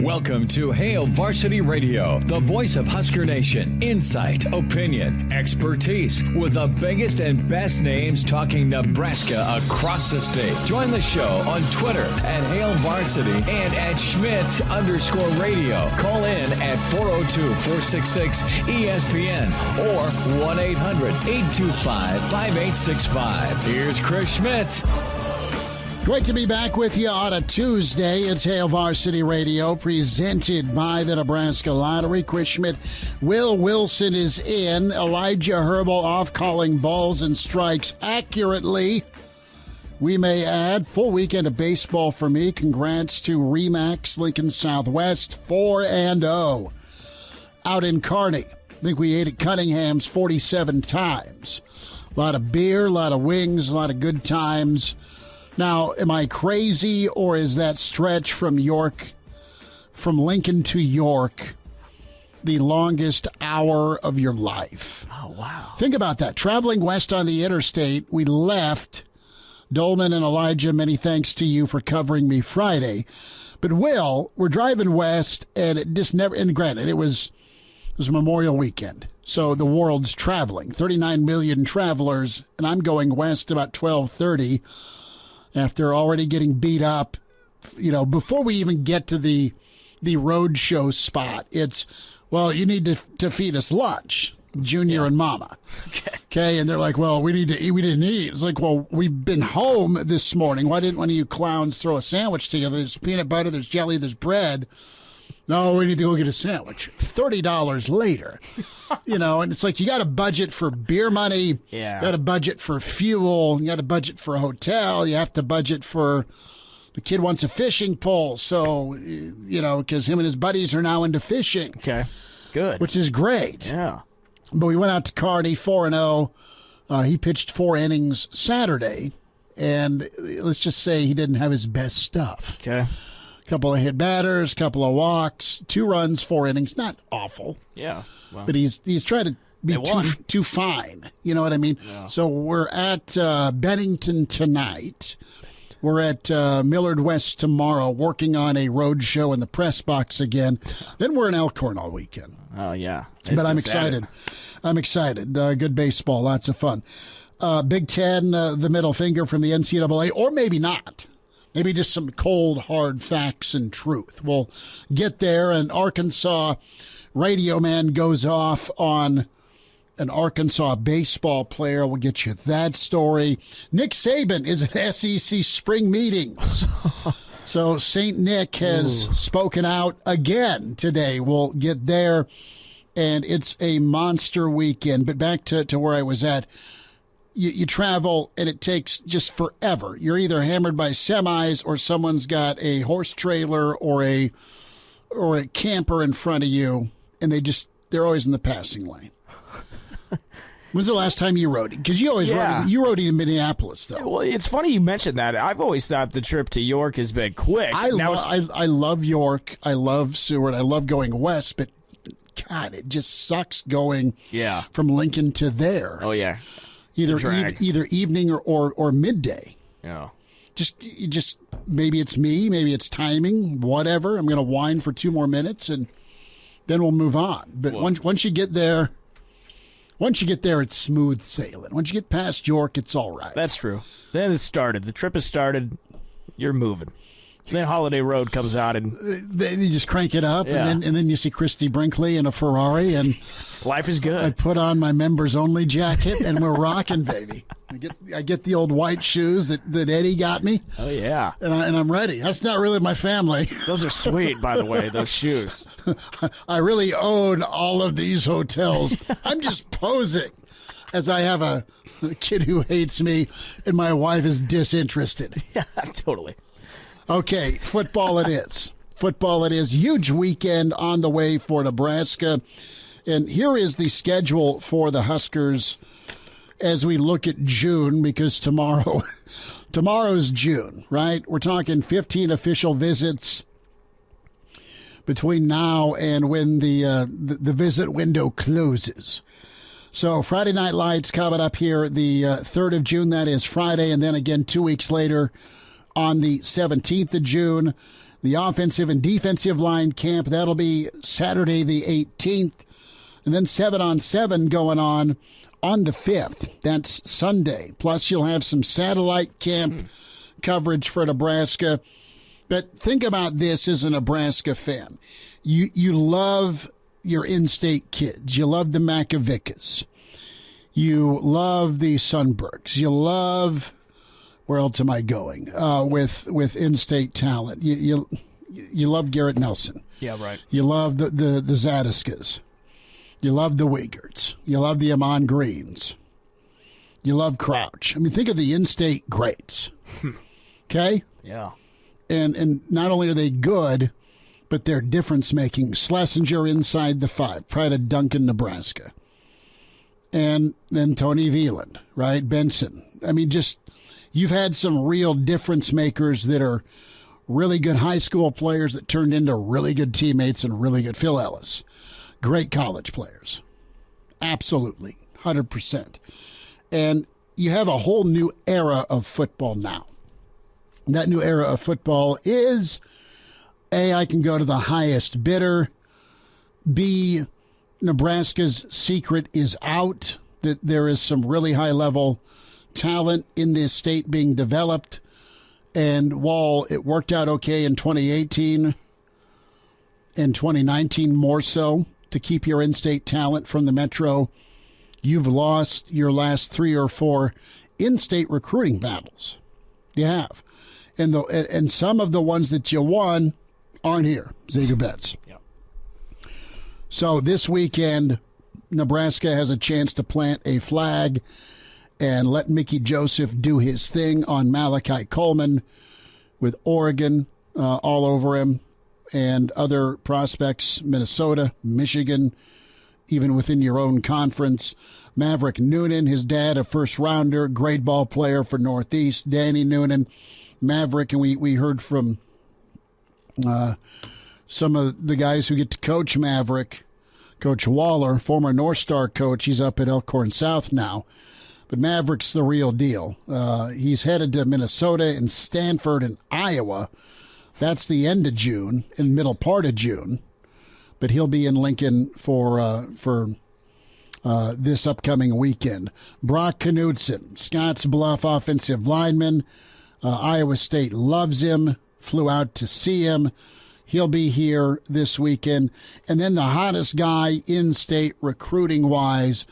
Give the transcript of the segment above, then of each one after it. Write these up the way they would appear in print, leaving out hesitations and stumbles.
Welcome to Hail Varsity Radio, the voice of Husker Nation. Insight, opinion, expertise, with the biggest and best names talking Nebraska across the state. Join the show on Twitter at Hail Varsity and at Schmitz_radio. Call in at 402-466-ESPN or 1-800-825-5865. Here's Chris Schmitz. Great to be back with you on a Tuesday. It's Hail Varsity Radio, presented by the Nebraska Lottery. Chris Schmidt, Will Wilson is in. Elijah Herbal off calling balls and strikes accurately. We may add, full weekend of baseball for me. Congrats to Remax Lincoln Southwest, 4-0 out in Kearney. I think we ate at Cunningham's 47 times. A lot of beer, a lot of wings, a lot of good times. Now, am I crazy, or is that stretch from Lincoln to York, the longest hour of your life? Oh, wow. Think about that. Traveling west on the interstate, we left. Dolman and Elijah, many thanks to you for covering me Friday. But, Will, we're driving west, and it just never, and granted, it was Memorial Weekend. So the world's traveling, 39 million travelers, and I'm going west about 12:30. After already getting beat up, before we even get to the road show spot, it's, well, you need to feed us lunch, Junior and Mama. Okay, and they're like, well, we need to eat. We didn't eat. It's like, well, we've been home this morning. Why didn't one of you clowns throw a sandwich together? There's peanut butter, there's jelly, there's bread. No, we need to go get a sandwich. $30 later, and it's like you got a budget for beer money. Yeah. You got a budget for fuel. You got a budget for a hotel. You have to budget for the kid wants a fishing pole. So, because him and his buddies are now into fishing. Okay, good. Which is great. Yeah. But we went out to Kearney, 4-0. He pitched 4 innings Saturday. And let's just say he didn't have his best stuff. Okay. Couple of hit batters, couple of walks, 2 runs, 4 innings. Not awful. Yeah. Well, but he's trying to be too fine. You know what I mean? Yeah. So we're at Bennington tonight. We're at Millard West tomorrow, working on a road show in the press box again. Then we're in Elkhorn all weekend. Oh, yeah. But I'm excited. I'm excited. Good baseball, lots of fun. Big Ten, the middle finger from the NCAA, or maybe not. Maybe just some cold, hard facts and truth. We'll get there, and Arkansas radio man goes off on an Arkansas baseball player. We'll get you that story. Nick Saban is at SEC spring meetings. So St. Nick has spoken out again today. We'll get there, and it's a monster weekend. But back to where I was at. You travel, and it takes just forever. You're either hammered by semis, or someone's got a horse trailer or a camper in front of you, and they're always in the passing lane. When's the last time you rode? Because you always rode in Minneapolis, though. Well, it's funny you mentioned that. I've always thought the trip to York has been quick. I love York. I love Seward. I love going west, but God, it just sucks going from Lincoln to there. Oh, yeah. Either evening or midday. Yeah. Just maybe it's me, maybe it's timing, whatever. I'm going to whine for 2 more minutes, and then we'll move on. But once you get there, it's smooth sailing. Once you get past York, it's all right. That's true. Then it's started. The trip has started. You're moving. Then Holiday Road comes out, and then you just crank it up, and then you see Christy Brinkley in a Ferrari, and life is good. I put on my members only jacket, and we're rocking, baby. I get the old white shoes that Eddie got me. Oh yeah, and I'm ready. That's not really my family. Those are sweet, by the way. Those shoes. I really own all of these hotels. I'm just posing as I have a kid who hates me, and my wife is disinterested. Yeah, totally. Okay, football it is. Football it is. Huge weekend on the way for Nebraska. And here is the schedule for the Huskers as we look at June, because tomorrow's June, right? We're talking 15 official visits between now and when the visit window closes. So Friday Night Lights coming up here the 3rd of June. That is Friday. And then again 2 weeks later on the 17th of June. The offensive and defensive line camp, that'll be Saturday the 18th. And then 7-on-7 going on the 5th. That's Sunday. Plus, you'll have some satellite camp coverage for Nebraska. But think about this as a Nebraska fan. You love your in-state kids. You love the Macavickas. You love the Sundbergs. You love... Where else am I going? With in-state talent, you love Garrett Nelson. Yeah, right. You love the Zadiskas. You love the Wiegerts. You love the Amon Greens. You love Crouch. I mean, think of the in-state greats. Okay. Yeah. And not only are they good, but they're difference-making. Schlesinger inside the 5, pride of Duncan, Nebraska. And then Tony Veland, right? Benson. I mean, just... You've had some real difference makers that are really good high school players that turned into really good teammates and really good. Phil Ellis, great college players. Absolutely, 100%. And you have a whole new era of football now. And that new era of football is, A, I can go to the highest bidder. B, Nebraska's secret is out, that there is some really high-level talent in this state being developed, and while it worked out okay in 2018 and 2019 more so to keep your in-state talent from the Metro, you've lost your last 3 or 4 in-state recruiting battles. You have, and some of the ones that you won aren't here. Xavier Betts. Yep. So this weekend, Nebraska has a chance to plant a flag and let Mickey Joseph do his thing on Malachi Coleman with Oregon all over him and other prospects, Minnesota, Michigan, even within your own conference. Maverick Noonan, his dad, a first-rounder, great ball player for Northeast. Danny Noonan, Maverick, and we heard from some of the guys who get to coach Maverick. Coach Waller, former North Star coach, he's up at Elkhorn South now. But Maverick's the real deal. He's headed to Minnesota and Stanford and Iowa. That's the end of June and middle part of June. But he'll be in Lincoln for this upcoming weekend. Brock Knudsen, Scotts Bluff offensive lineman. Iowa State loves him, flew out to see him. He'll be here this weekend. And then the hottest guy in-state recruiting-wise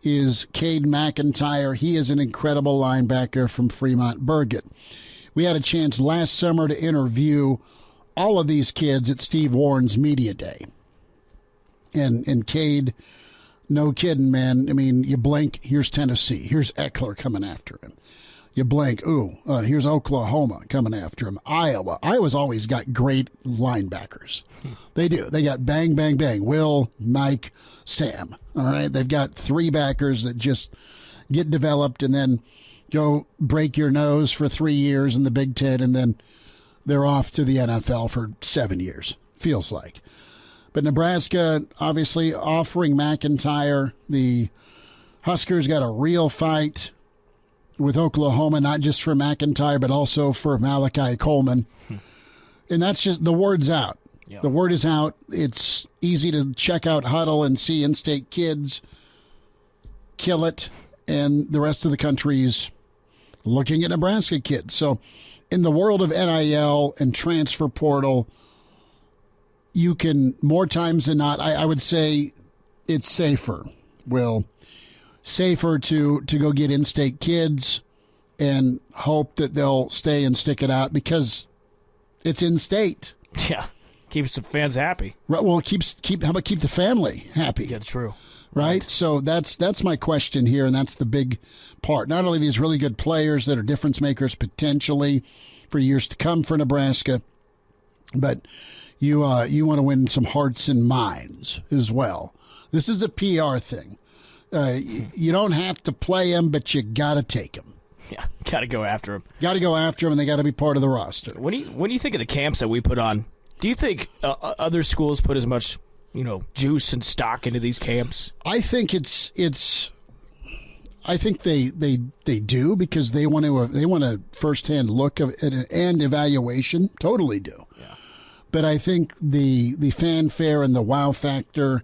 is Cade McIntyre. He is an incredible linebacker from Fremont Burgett. We had a chance last summer to interview all of these kids at Steve Warren's Media Day. And Cade, no kidding, man. I mean, you blink, here's Tennessee. Here's Eckler coming after him. You blink, here's Oklahoma coming after him. Iowa's always got great linebackers. They do. They got bang, bang, bang. Will, Mike, Sam. All right? They've got 3 backers that just get developed and then go break your nose for 3 years in the Big Ten, and then they're off to the NFL for 7 years, feels like. But Nebraska, obviously, offering McIntyre. The Huskers got a real fight with Oklahoma, not just for McIntyre, but also for Malachi Coleman. And that's just, the word's out. Yeah. The word is out. It's easy to check out Huddle and see in-state kids kill it, and the rest of the country's looking at Nebraska kids. So in the world of NIL and transfer portal, you can, more times than not, I would say it's safer, safer to go get in-state kids and hope that they'll stay and stick it out because it's in-state. Yeah, keeps the fans happy. Right. Well, how about keep the family happy? Yeah, true. Right? So that's my question here, and that's the big part. Not only these really good players that are difference makers potentially for years to come for Nebraska, but you want to win some hearts and minds as well. This is a PR thing. You don't have to play them, but you got to take them. Yeah, got to go after them. Got to go after them, and they got to be part of the roster. When do you think of the camps that we put on? Do you think other schools put as much, juice and stock into these camps? I think I think they do because they want a firsthand look of it and evaluation. Totally do. Yeah. But I think the fanfare and the wow factor,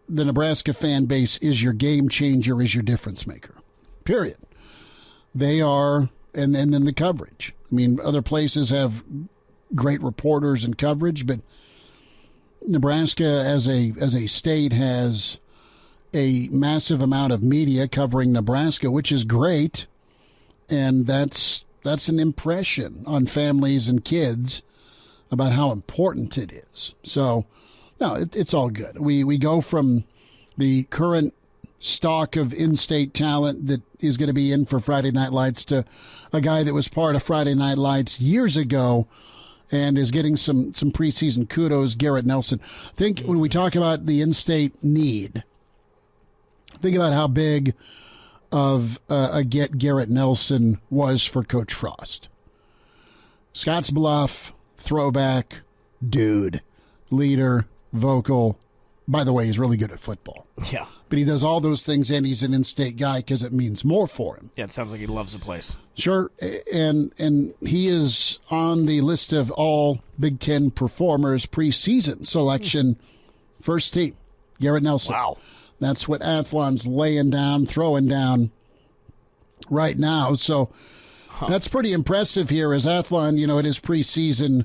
the Nebraska fan base is your game changer, is your difference maker. Period. They are, and then the coverage. I mean, other places have great reporters and coverage, but Nebraska as a state has a massive amount of media covering Nebraska, which is great, and that's an impression on families and kids about how important it is. So, no, it's all good. We go from the current stock of in-state talent that is going to be in for Friday Night Lights to a guy that was part of Friday Night Lights years ago and is getting some preseason kudos, Garrett Nelson. Think when we talk about the in-state need, think about how big of a get Garrett Nelson was for Coach Frost. Scottsbluff, throwback, dude, leader, vocal. By the way, he's really good at football. Yeah. But he does all those things, and he's an in-state guy because it means more for him. Yeah, it sounds like he loves the place. Sure, and he is on the list of all Big Ten performers preseason selection, first team, Garrett Nelson. Wow. That's what Athlon's laying down, throwing down right now. So that's pretty impressive here as Athlon, it is preseason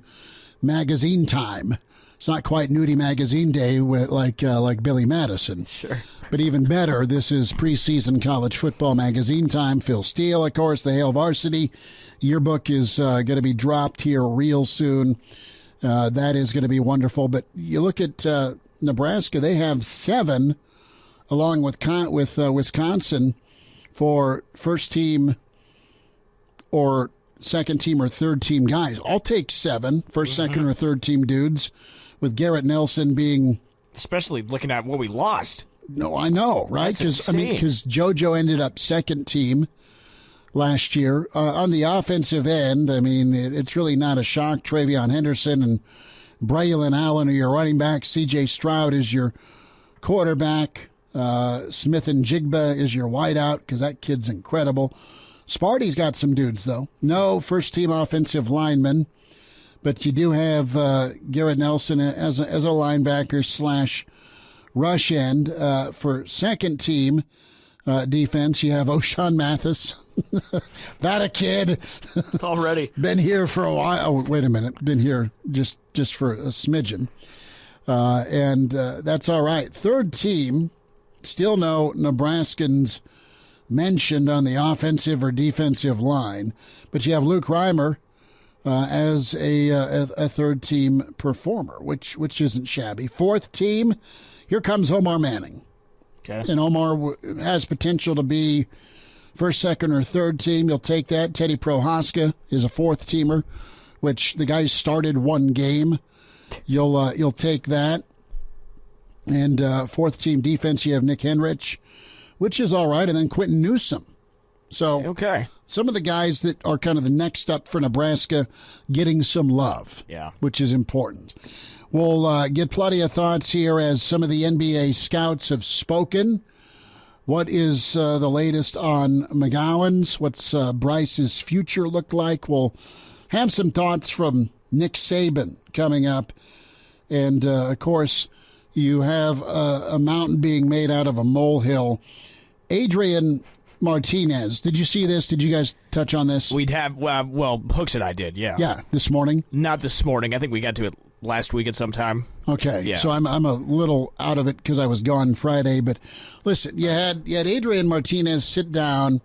magazine time. It's not quite Nudie Magazine Day with like Billy Madison. Sure. But even better, this is preseason college football magazine time. Phil Steele, of course, the Hail Varsity yearbook is going to be dropped here real soon. That is going to be wonderful. But you look at Nebraska, they have 7, along with Wisconsin, for first team or second team or third team guys. I'll take 7 first, second, or third team dudes, with Garrett Nelson being. Especially looking at what we lost. No, I know, right? Because JoJo ended up second team last year. On the offensive end, I mean, it's really not a shock. Travion Henderson and Braylon Allen are your running back. C.J. Stroud is your quarterback. Smith and Jigba is your wideout because that kid's incredible. Sparty's got some dudes, though. No first-team offensive lineman, but you do have Garrett Nelson as a linebacker / rush end. For second-team defense, you have O'Shawn Mathis. That a kid. Already. Been here for a while. Oh, wait a minute. Been here just for a smidgen. And that's all right. Third team, still no Nebraskans mentioned on the offensive or defensive line, but you have Luke Reimer as a third team performer, which isn't shabby. Fourth team, here comes Omar Manning. Okay. And Omar has potential to be first, second, or third team. You'll take that. Teddy Prohaska is a fourth teamer, which the guy started one game. You'll take that. And fourth team defense, you have Nick Henrich, which is all right, and then Quentin Newsom. So okay. Some of the guys that are kind of the next up for Nebraska getting some love, which is important. We'll get plenty of thoughts here as some of the NBA scouts have spoken. What is the latest on McGowens? What's Bryce's future look like? We'll have some thoughts from Nick Saban coming up. And, of course, you have a mountain being made out of a molehill. Adrian Martinez, did you see this? Did you guys touch on this? We'd have, well, Hooks and I did, yeah. Yeah, this morning? Not this morning. I think we got to it last week at some time. Okay, yeah. So I'm a little out of it because I was gone Friday. But listen, you had Adrian Martinez sit down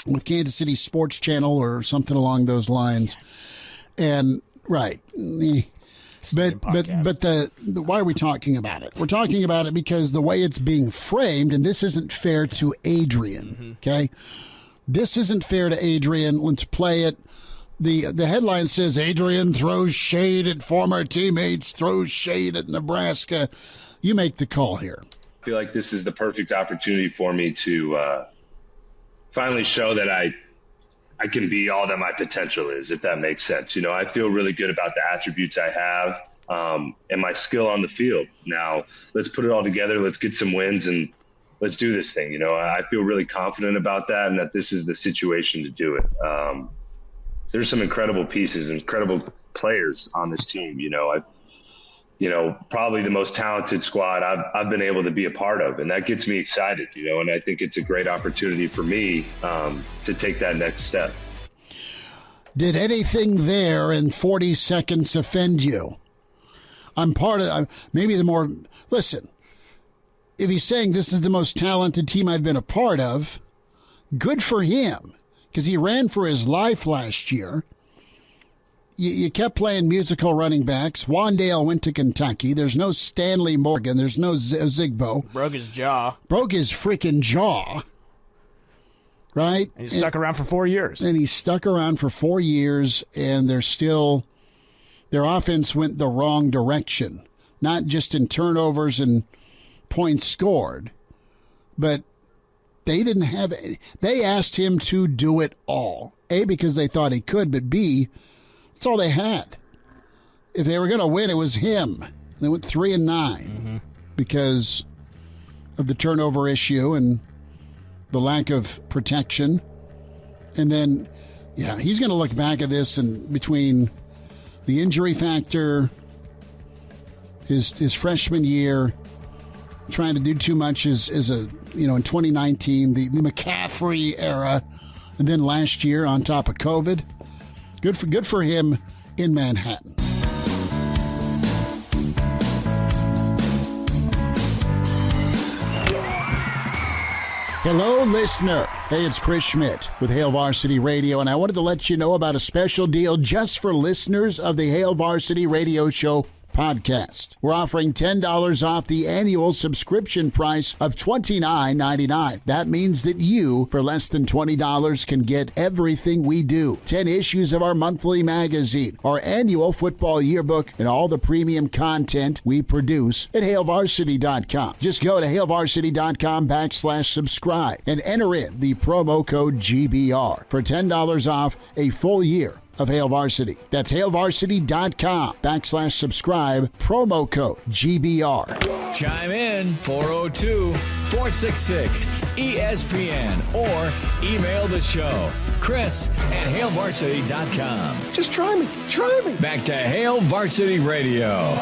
with Kansas City Sports Channel or something along those lines. And, right. But the why are we talking about it? We're talking about it because the way it's being framed, and this isn't fair to Adrian, okay? This isn't fair to Adrian. Let's play it. The headline says, Adrian throws shade at former teammates, throws shade at Nebraska. You make the call here. I feel like this is the perfect opportunity for me to finally show that I can be all that my potential is, if that makes sense. You know, I feel really good about the attributes I have and my skill on the field. Now, let's put it all together. Let's get some wins and let's do this thing. You know, I feel really confident about that and that this is the situation to do it. there's some incredible pieces, incredible players on this team. Probably the most talented squad I've been able to be a part of, and that gets me excited. And I think it's a great opportunity for me to take that next step. Did anything there in 40 seconds offend you? I'm part of maybe the more. Listen, if he's saying this is the most talented team I've been a part of, good for him, because he ran for his life last year. You kept playing musical running backs. Wandale went to Kentucky. There's no Stanley Morgan. There's no Zigbo. Broke his jaw. Broke his freaking jaw. Right? And he stuck around for 4 years. And he stuck around for 4 years, and their offense went the wrong direction. Not just in turnovers and points scored, but they asked him to do it all. A, because they thought he could, but B, that's all they had. If they were going to win, it was him. They went 3-9 because of the turnover issue and the lack of protection. And then, he's going to look back at this, and between the injury factor, his freshman year, trying to do too much in 2019, the McCaffrey era, and then last year on top of COVID. Good for him in Manhattan. Hello, listener. Hey, it's Chris Schmidt with Hail Varsity Radio, and I wanted to let you know about a special deal just for listeners of the Hail Varsity Radio Show podcast. We're offering $10 off the annual subscription price of $29.99. That means that you, for less than $20, can get everything we do. 10 issues of our monthly magazine, our annual football yearbook, and all the premium content we produce at HailVarsity.com. Just go to HailVarsity.com/subscribe and enter in the promo code GBR for $10 off a full year of Hail Varsity. That's HailVarsity.com/subscribe, promo code GBR. Chime in 402-466-ESPN or email the show, Chris@HailVarsity.com. Just try me. Back to Hail Varsity Radio.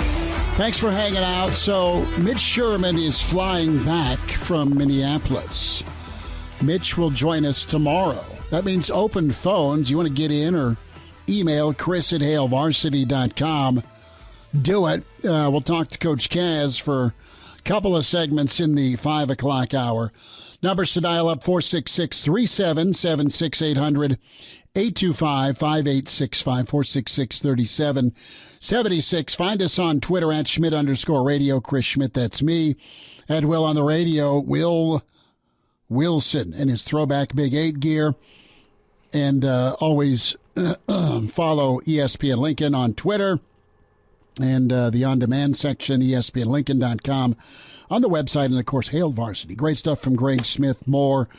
Thanks for hanging out. So Mitch Sherman is flying back from Minneapolis. Mitch will join us tomorrow. That means open phones. You want to get in or email Chris@HailVarsity.com. Do it. We'll talk to Coach Kaz for a couple of segments in the 5 o'clock hour. Numbers to dial up 466-377-6800, 825-5865, 466-3776. Find us on Twitter at Schmidt_radio. Chris Schmidt, that's me. At Will on the radio, Will Wilson and his throwback Big 8 gear. And always follow ESPN Lincoln on Twitter and the on-demand section, ESPNLincoln.com, on the website, and, of course, Hail Varsity. Great stuff from Greg Smith. More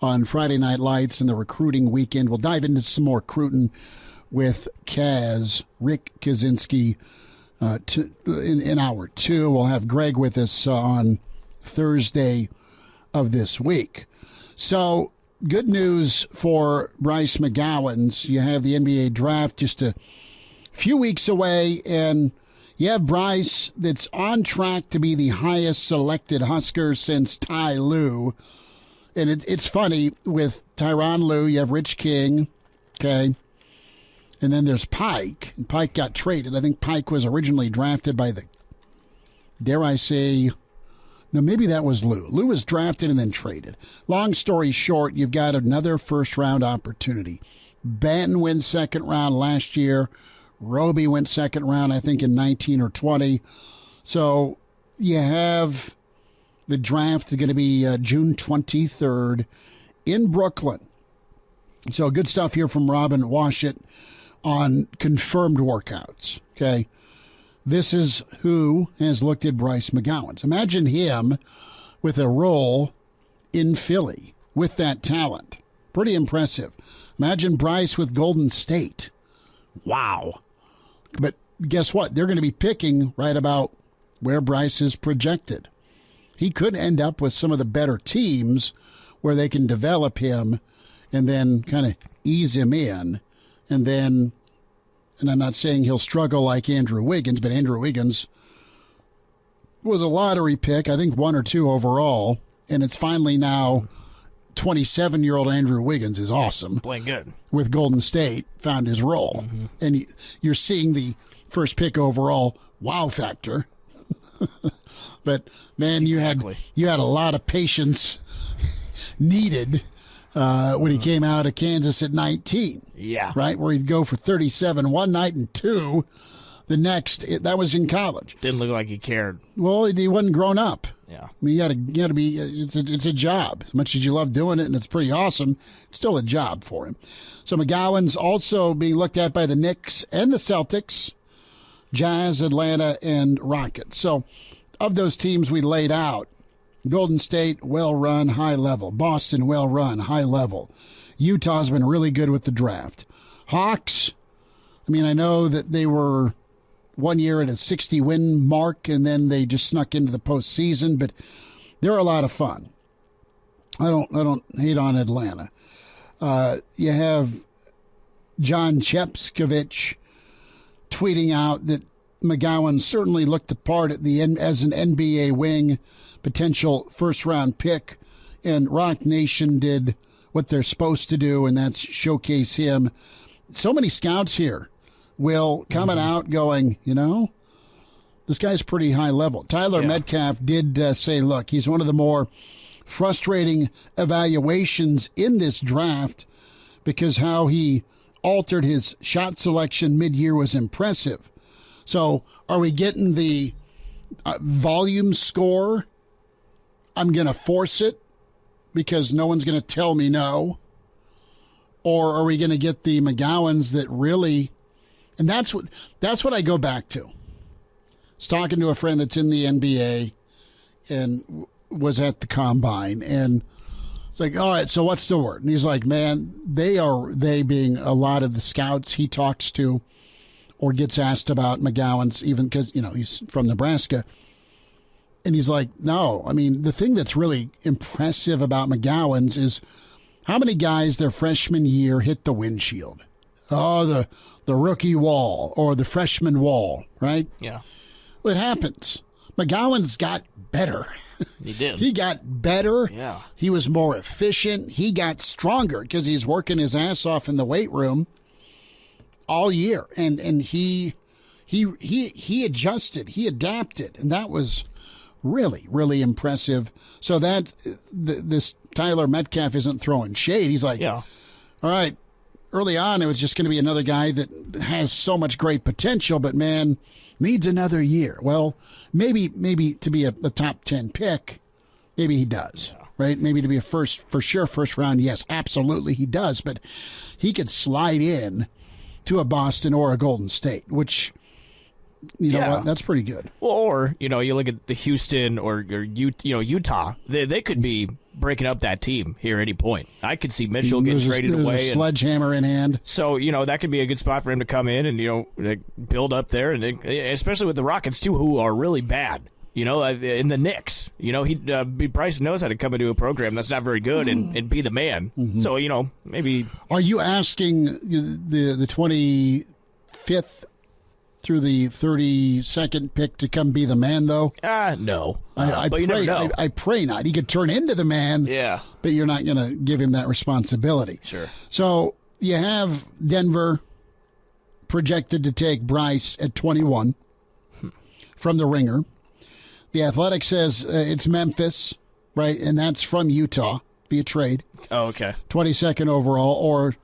on Friday Night Lights and the recruiting weekend. We'll dive into some more recruiting with Rick Kaczynski in hour 2. We'll have Greg with us on Thursday of this week. So, good news for Bryce McGowens. You have the NBA draft just a few weeks away, and you have Bryce that's on track to be the highest selected Husker since Ty Lue. And it's funny, with Tyronn Lue, you have Rich King, okay? And then there's Pike, and Pike got traded. I think Pike was originally drafted by no, maybe that was Lue. Lue was drafted and then traded. Long story short, you've got another first-round opportunity. Banton went second round last year. Roby went second round, I think, in 19 or 20. So you have the draft is going to be June 23rd in Brooklyn. So good stuff here from Robin Washit on confirmed workouts, okay? This is who has looked at Bryce McGowens. Imagine him with a role in Philly with that talent. Pretty impressive. Imagine Bryce with Golden State. Wow. But guess what? They're going to be picking right about where Bryce is projected. He could end up with some of the better teams where they can develop him and then kind of ease him in And then, and I'm not saying he'll struggle like Andrew Wiggins, but Andrew Wiggins was a lottery pick, I think 1 or 2 overall, and it's finally now 27-year-old Andrew Wiggins is awesome. Playing good. With Golden State, found his role. And you're seeing the first pick overall wow factor. But, man, Exactly. you had a lot of patience needed when he came out of Kansas at 19. Yeah. Right, where he'd go for 37 one night and 2 the next. That was in college. Didn't look like he cared. Well, he wasn't grown up. Yeah. I mean, you got to be. It's a job. As much as you love doing it, and it's pretty awesome, it's still a job for him. So McGowens also being looked at by the Knicks and the Celtics, Jazz, Atlanta, and Rockets. So, of those teams we laid out, Golden State, well run, high level. Boston, well run, high level. Utah's been really good with the draft. Hawks, I mean, I know that they were 1 year at a 60-win mark, and then they just snuck into the postseason, but they're a lot of fun. I don't hate on Atlanta. You have John Chepskovich tweeting out that McGowan certainly looked the part at the end as an NBA wing, potential first-round pick, and Rock Nation did what they're supposed to do, and that's showcase him. So many scouts here, Will, coming out going, this guy's pretty high level. Tyler Metcalf did say, look, he's one of the more frustrating evaluations in this draft because how he altered his shot selection mid-year was impressive. So are we getting the volume score? I'm going to force it because no one's going to tell me no. Or are we going to get the McGowans that really, and that's what I go back to. I was talking to a friend that's in the NBA and was at the combine, and it's like, all right, so what's the word? And he's like, man, they being a lot of the scouts he talks to or gets asked about McGowans, even because, he's from Nebraska. And he's like, no, I mean, the thing that's really impressive about McGowans is how many guys their freshman year hit the windshield. Oh, the rookie wall or the freshman wall, right? Yeah. Well, it happens. McGowan's got better. He did. He got better. Yeah. He was more efficient. He got stronger because he's working his ass off in the weight room all year. And he adjusted. He adapted. And that was really, really impressive. So that this Tyler Metcalf isn't throwing shade. He's like, all right, early on it was just going to be another guy that has so much great potential, but man, needs another year. Well, maybe to be a top 10 pick, maybe he does, right? Maybe to be a first round, yes, absolutely he does. But he could slide in to a Boston or a Golden State, which, what, that's pretty good. Well, or, you look at the Houston or Utah, they could be breaking up that team here at any point. I could see Mitchell getting traded away. A sledgehammer in hand. So, that could be a good spot for him to come in and, build up there, and especially with the Rockets, too, who are really bad. In the Knicks, Bryce knows how to come into a program that's not very good and be the man. Mm-hmm. So, maybe. Are you asking the 25th through the 32nd pick to come be the man, though? No. I pray not. He could turn into the man. Yeah. But you're not going to give him that responsibility. Sure. So you have Denver projected to take Bryce at 21 from the Ringer. The Athletic says it's Memphis, right? And that's from Utah via trade. Oh, okay. 22nd overall. Or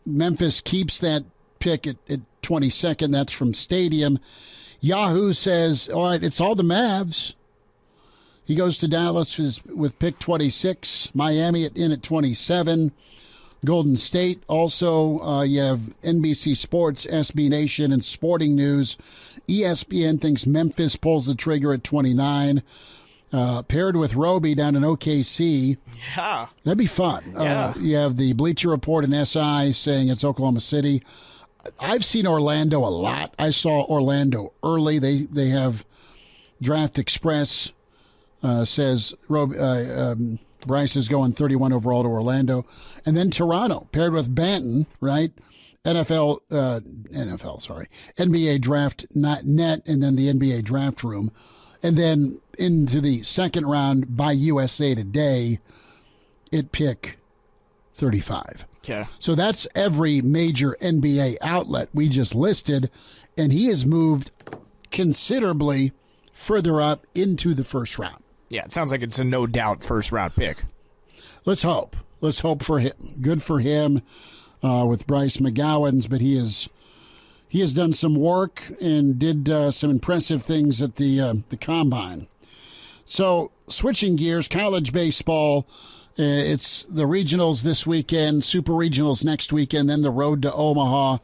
Memphis keeps that pick at 22nd. That's from Stadium. Yahoo says, all right, it's all the Mavs. He goes to Dallas with pick 26. Miami in at 27. Golden State. Also, you have NBC Sports, SB Nation, and Sporting News. ESPN thinks Memphis pulls the trigger at 29. Paired with Roby down in OKC. Yeah. That'd be fun. Yeah. You have the Bleacher Report and SI saying it's Oklahoma City. I've seen Orlando a lot. I saw Orlando early. They have Draft Express says Bryce is going 31 overall to Orlando. And then Toronto, paired with Banton, right? NBA Draft Net, and then the NBA Draft Room, and then into the second round by USA Today at pick 35. Okay. So that's every major NBA outlet we just listed, and he has moved considerably further up into the first round. Yeah, it sounds like it's a no-doubt first-round pick. Let's hope. Let's hope for him. Good for him with Bryce McGowens, but he has done some work and did some impressive things at the Combine. So switching gears, college baseball, it's the regionals this weekend, super regionals next weekend, then the road to Omaha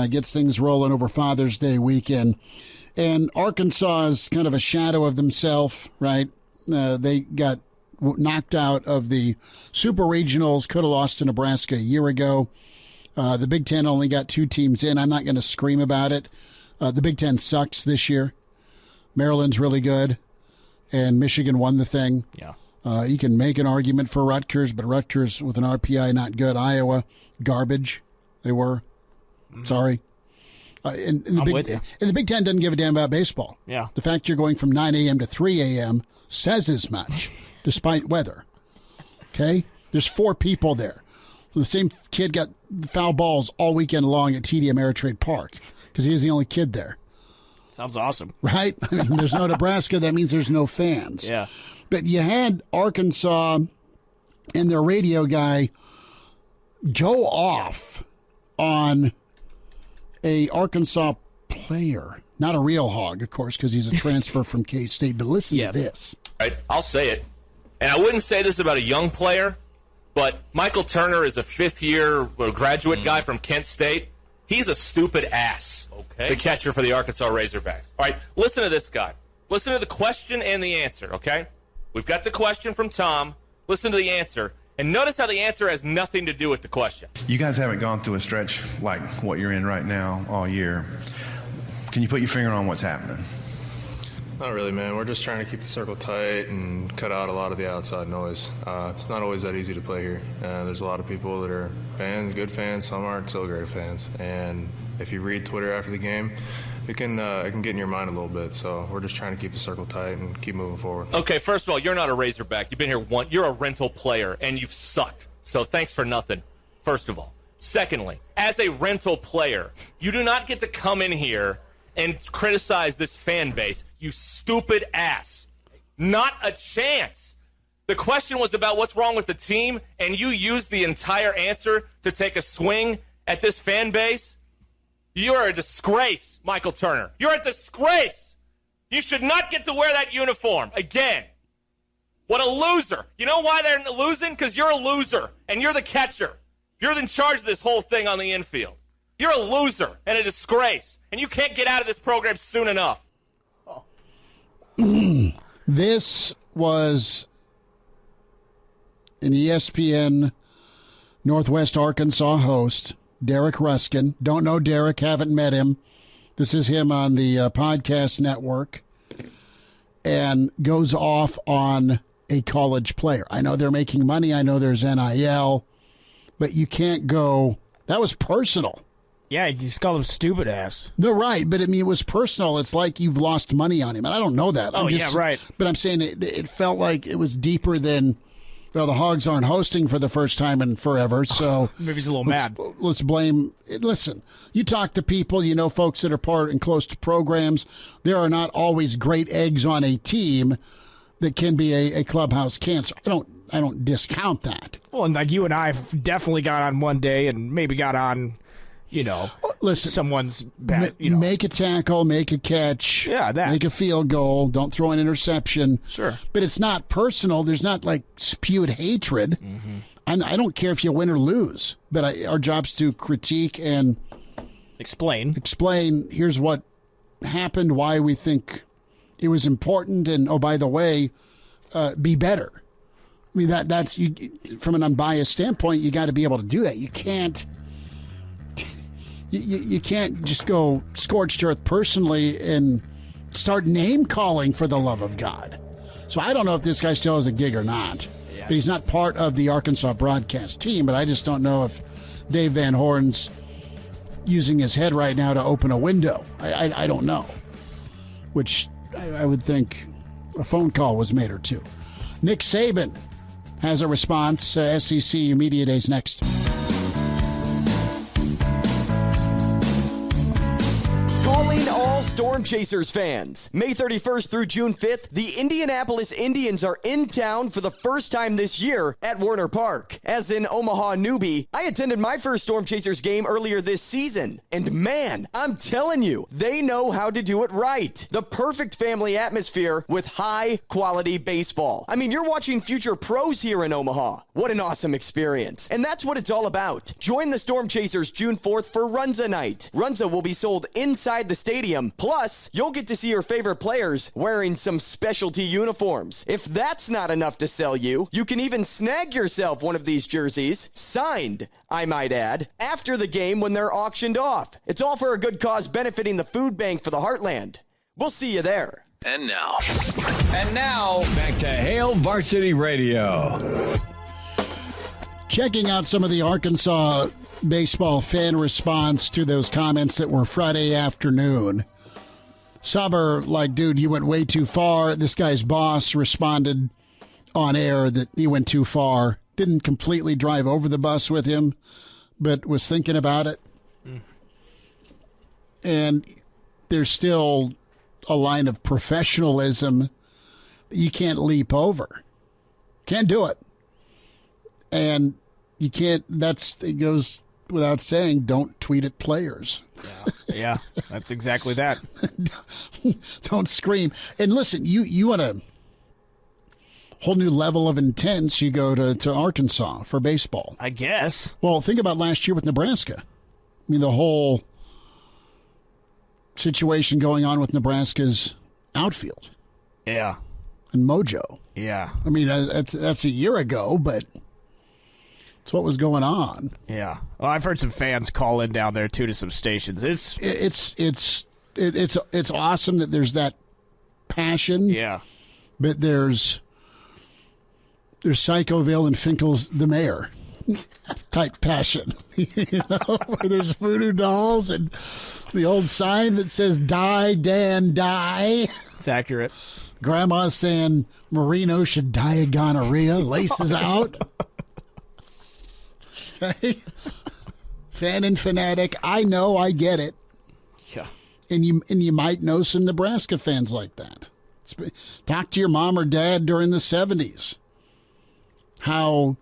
gets things rolling over Father's Day weekend. And Arkansas is kind of a shadow of themselves, right? They got knocked out of the super regionals, could have lost to Nebraska a year ago. The Big Ten only got 2 teams in. I'm not going to scream about it. The Big Ten sucks this year. Maryland's really good, and Michigan won the thing. Yeah. You can make an argument for Rutgers, but Rutgers with an RPI not good. Iowa, garbage. They were. Sorry. And the Big Ten doesn't give a damn about baseball. Yeah. The fact you're going from 9 a.m. to 3 a.m. says as much, despite weather. Okay? There's 4 people there. The same kid got foul balls all weekend long at TD Ameritrade Park because he was the only kid there. Sounds awesome. Right? I mean, there's no Nebraska. That means there's no fans. Yeah. But you had Arkansas and their radio guy go off on a Arkansas player. Not a real hog, of course, because he's a transfer from K-State. But listen to this. Right, I'll say it. And I wouldn't say this about a young player, but Michael Turner is a fifth-year graduate guy from Kent State. He's a stupid ass, the catcher for the Arkansas Razorbacks. All right, listen to this guy. Listen to the question and the answer, okay? We've got the question from Tom. Listen to the answer. And notice how the answer has nothing to do with the question. You guys haven't gone through a stretch like what you're in right now all year. Can you put your finger on what's happening? Not really, man. We're just trying to keep the circle tight and cut out a lot of the outside noise. It's not always that easy to play here. There's a lot of people that are fans, good fans. Some aren't so great fans. And if you read Twitter after the game, it can get in your mind a little bit. So we're just trying to keep the circle tight and keep moving forward. Okay, first of all, you're not a Razorback. You've been here once. You're a rental player, and you've sucked. So thanks for nothing, first of all. Secondly, as a rental player, you do not get to come in here and criticize this fan base, you stupid ass. Not a chance. The question was about what's wrong with the team, and you used the entire answer to take a swing at this fan base? You're a disgrace, Michael Turner. You're a disgrace. You should not get to wear that uniform again. What a loser. You know why they're losing? Because you're a loser, and you're the catcher. You're in charge of this whole thing on the infield. You're a loser and a disgrace, and you can't get out of this program soon enough. This was an ESPN Northwest Arkansas host, Derek Ruskin. Don't know Derek, haven't met him. This is him on the podcast network, and goes off on a college player. I know they're making money. I know there's NIL, but you can't go. That was personal. Yeah, you just call him stupid ass. No, right, but I mean, it was personal. It's like you've lost money on him, and I don't know that. Yeah, right. But I'm saying it felt like it was deeper than, well, the Hogs aren't hosting for the first time in forever, so... Maybe he's a little mad. Let's blame... Listen, you talk to people, you know, folks that are part and close to programs. There are not always great eggs on a team that can be a clubhouse cancer. I don't discount that. Well, and like you and I definitely got on one day and maybe got on... You know, listen, someone's bad. Make a tackle, make a catch, make a field goal, don't throw an interception. Sure. But it's not personal. There's not like spewed hatred. Mm-hmm. I don't care if you win or lose, but our job's to critique and explain. Here's what happened, why we think it was important, and oh, by the way, be better. I mean, that's you, from an unbiased standpoint, you got to be able to do that. You can't. You can't just go scorched earth personally and start name calling for the love of God. So I don't know if this guy still has a gig or not. Yeah. But he's not part of the Arkansas broadcast team. But I just don't know if Dave Van Horn's using his head right now to open a window. I don't know. Which I would think a phone call was made or two. Nick Saban has a response. SEC Media Days next. Calling all Storm Chasers fans. May 31st through June 5th, the Indianapolis Indians are in town for the first time this year at Warner Park. As an Omaha newbie, I attended my first Storm Chasers game earlier this season. And man, I'm telling you, they know how to do it right. The perfect family atmosphere with high-quality baseball. I mean, you're watching future pros here in Omaha. What an awesome experience. And that's what it's all about. Join the Storm Chasers June 4th for Runza Night. Runza will be sold inside the stadium. Plus, you'll get to see your favorite players wearing some specialty uniforms. If that's not enough to sell you, you can even snag yourself one of these jerseys, signed, I might add, after the game when they're auctioned off. It's all for a good cause benefiting the food bank for the Heartland. We'll see you there. And now, back to Hail Varsity Radio. Checking out some of the Arkansas baseball fan response to those comments that were Friday afternoon. Some are like, dude, you went way too far. This guy's boss responded on air that he went too far. Didn't completely drive over the bus with him, but was thinking about it. And there's still a line of professionalism that you can't leap over. Can't do it. And you can't, it goes without saying, don't tweet at players. Yeah, that's exactly that. Don't scream. And listen, you want a whole new level of intense, you go to Arkansas for baseball. I guess. Well, think about last year with Nebraska. I mean, the whole situation going on with Nebraska's outfield. Yeah. And mojo. Yeah. I mean, that's a year ago, but it's what was going on. Yeah. Well, I've heard some fans call in down there too to some stations. It's awesome that there's that passion. Yeah. But there's Psychoville and Finkel's the mayor type passion. You know, where there's voodoo dolls and the old sign that says "Die, Dan, die." It's accurate. Grandma's saying Marino should die of gonorrhea. Laces out. Okay. Fan and fanatic. I know. I get it. Yeah. And you might know some Nebraska fans like that. Talk to your mom or dad during the 70s. How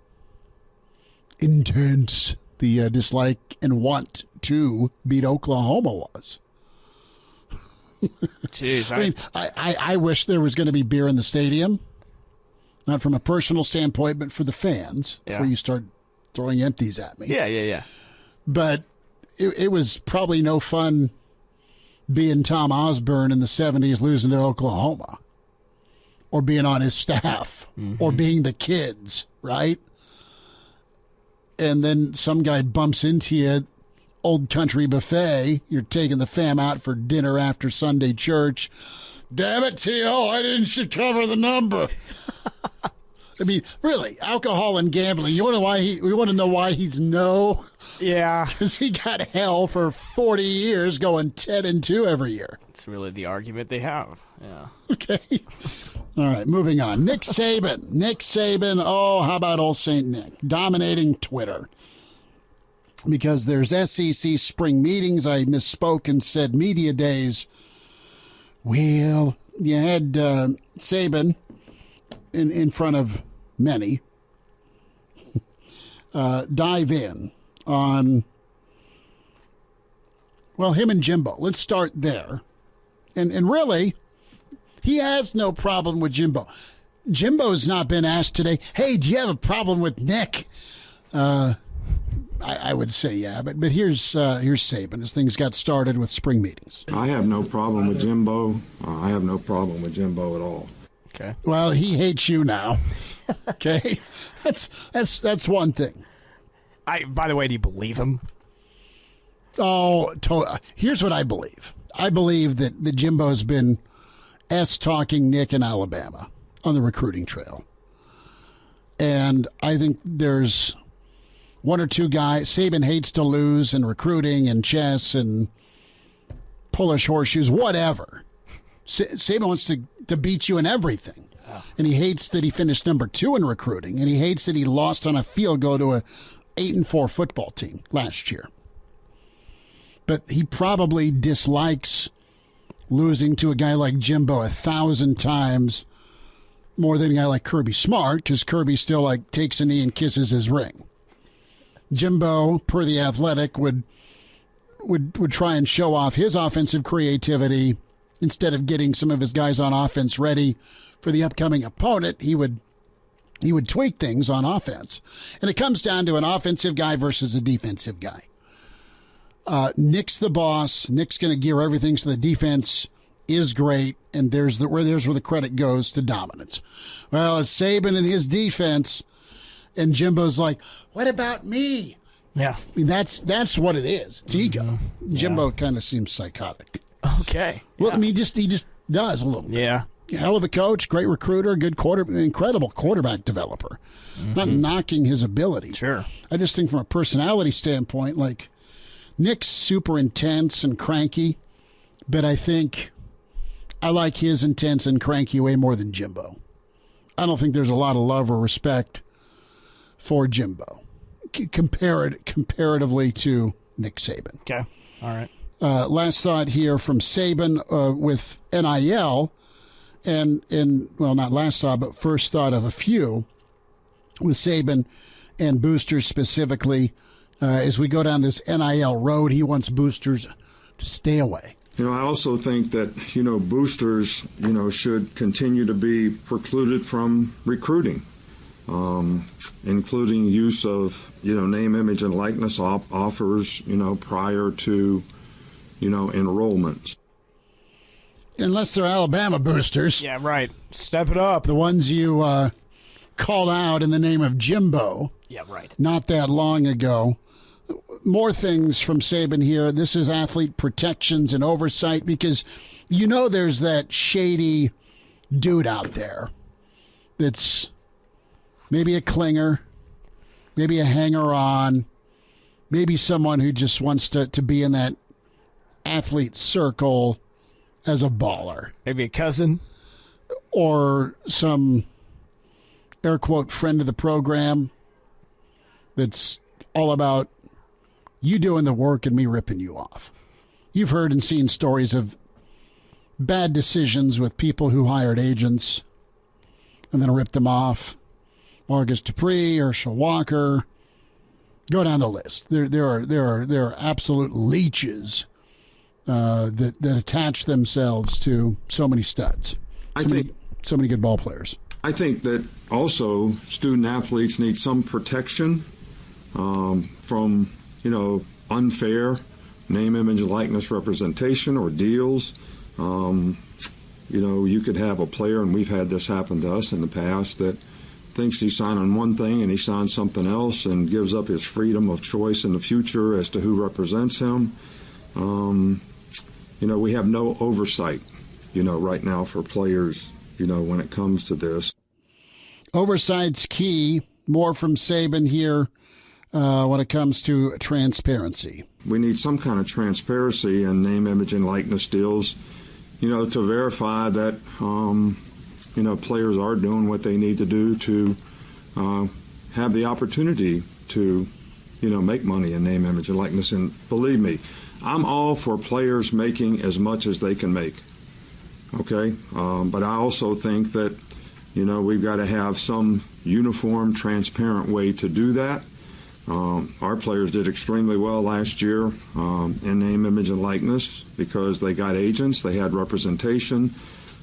intense the dislike and want to beat Oklahoma was. Jeez, I mean, I wish there was going to be beer in the stadium. Not from a personal standpoint, but for the fans. Yeah. Before you start throwing empties at me. Yeah. But it was probably no fun being Tom Osborne in the 70s losing to Oklahoma. Or being on his staff. Mm-hmm. Or being the kids, right? And then some guy bumps into you at Old Country Buffet. You're taking the fam out for dinner after Sunday church. Damn it, T.O., I didn't cover the number. I mean, really, alcohol and gambling. You want to know why he's no? Yeah. Because he got hell for 40 years going 10-2 every year. That's really the argument they have. Yeah. Okay. All right, moving on. Nick Saban. Oh, how about old St. Nick? Dominating Twitter. Because there's SEC spring meetings. I misspoke and said media days. Well, you had Saban in front of many dive in on, well, him and Jimbo. Let's start there. And really, he has no problem with Jimbo. Jimbo's not been asked today, hey, do you have a problem with Nick? I would say yeah, but here's Saban as things got started with spring meetings. I have no problem with Jimbo. I have no problem with Jimbo at all. Okay. Well, he hates you now. Okay, that's one thing. By the way, do you believe him? Oh, here's what I believe. I believe that Jimbo's been talking Nick in Alabama on the recruiting trail, and I think there's one or two guys. Saban hates to lose in recruiting and chess and Polish horseshoes, whatever. Saban wants to beat you in everything. And he hates that he finished number 2 in recruiting, and he hates that he lost on a field goal to a 8-4 football team last year. But he probably dislikes losing to a guy like Jimbo 1,000 times more than a guy like Kirby Smart, because Kirby still like takes a knee and kisses his ring. Jimbo, per The Athletic, would try and show off his offensive creativity instead of getting some of his guys on offense ready for the upcoming opponent. He would tweak things on offense. And it comes down to an offensive guy versus a defensive guy. Nick's the boss. Nick's going to gear everything so the defense is great, and there's where the credit goes to dominance. Well, it's Saban and his defense, and Jimbo's like, what about me? Yeah. I mean, that's what it is. It's ego. Jimbo kind of seems psychotic. Okay. Well, I mean, he just does a little bit. Yeah. Hell of a coach, great recruiter, good incredible quarterback developer. Not knocking his ability. Sure. I just think from a personality standpoint, like, Nick's super intense and cranky, but I think I like his intense and cranky way more than Jimbo. I don't think there's a lot of love or respect for Jimbo comparatively to Nick Saban. Okay. All right. Last thought here from Saban with NIL, and well, not last thought, but first thought of a few with Saban and boosters specifically. As we go down this NIL road, he wants boosters to stay away. I also think that, boosters, should continue to be precluded from recruiting, including use of, name, image, and likeness offers, prior to, enrollments. Unless they're Alabama boosters. Yeah, right. Step it up. The ones you called out in the name of Jimbo. Yeah, right. Not that long ago. More things from Saban here. This is athlete protections and oversight, because there's that shady dude out there that's maybe a clinger, maybe a hanger-on, maybe someone who just wants to be in that athlete circle as a baller. Maybe a cousin. Or some, air quote, friend of the program that's all about you doing the work and me ripping you off. You've heard and seen stories of bad decisions with people who hired agents and then ripped them off. Marcus Dupree, Herschel Walker. Go down the list. There are absolute leeches that attach themselves to so many studs. So many good ball players. I think that also student athletes need some protection from unfair name, image, and likeness representation or deals. You could have a player, and we've had this happen to us in the past, that thinks he's signing one thing and he signs something else and gives up his freedom of choice in the future as to who represents him. We have no oversight, right now for players, when it comes to this. Oversight's key. More from Saban here when it comes to transparency. We need some kind of transparency in name, image, and likeness deals, to verify that, players are doing what they need to do to have the opportunity to, make money in name, image, and likeness. And believe me, I'm all for players making as much as they can make. Okay? But I also think that, we've got to have some uniform, transparent way to do that. Our players did extremely well last year in name, image, and likeness because they got agents, they had representation,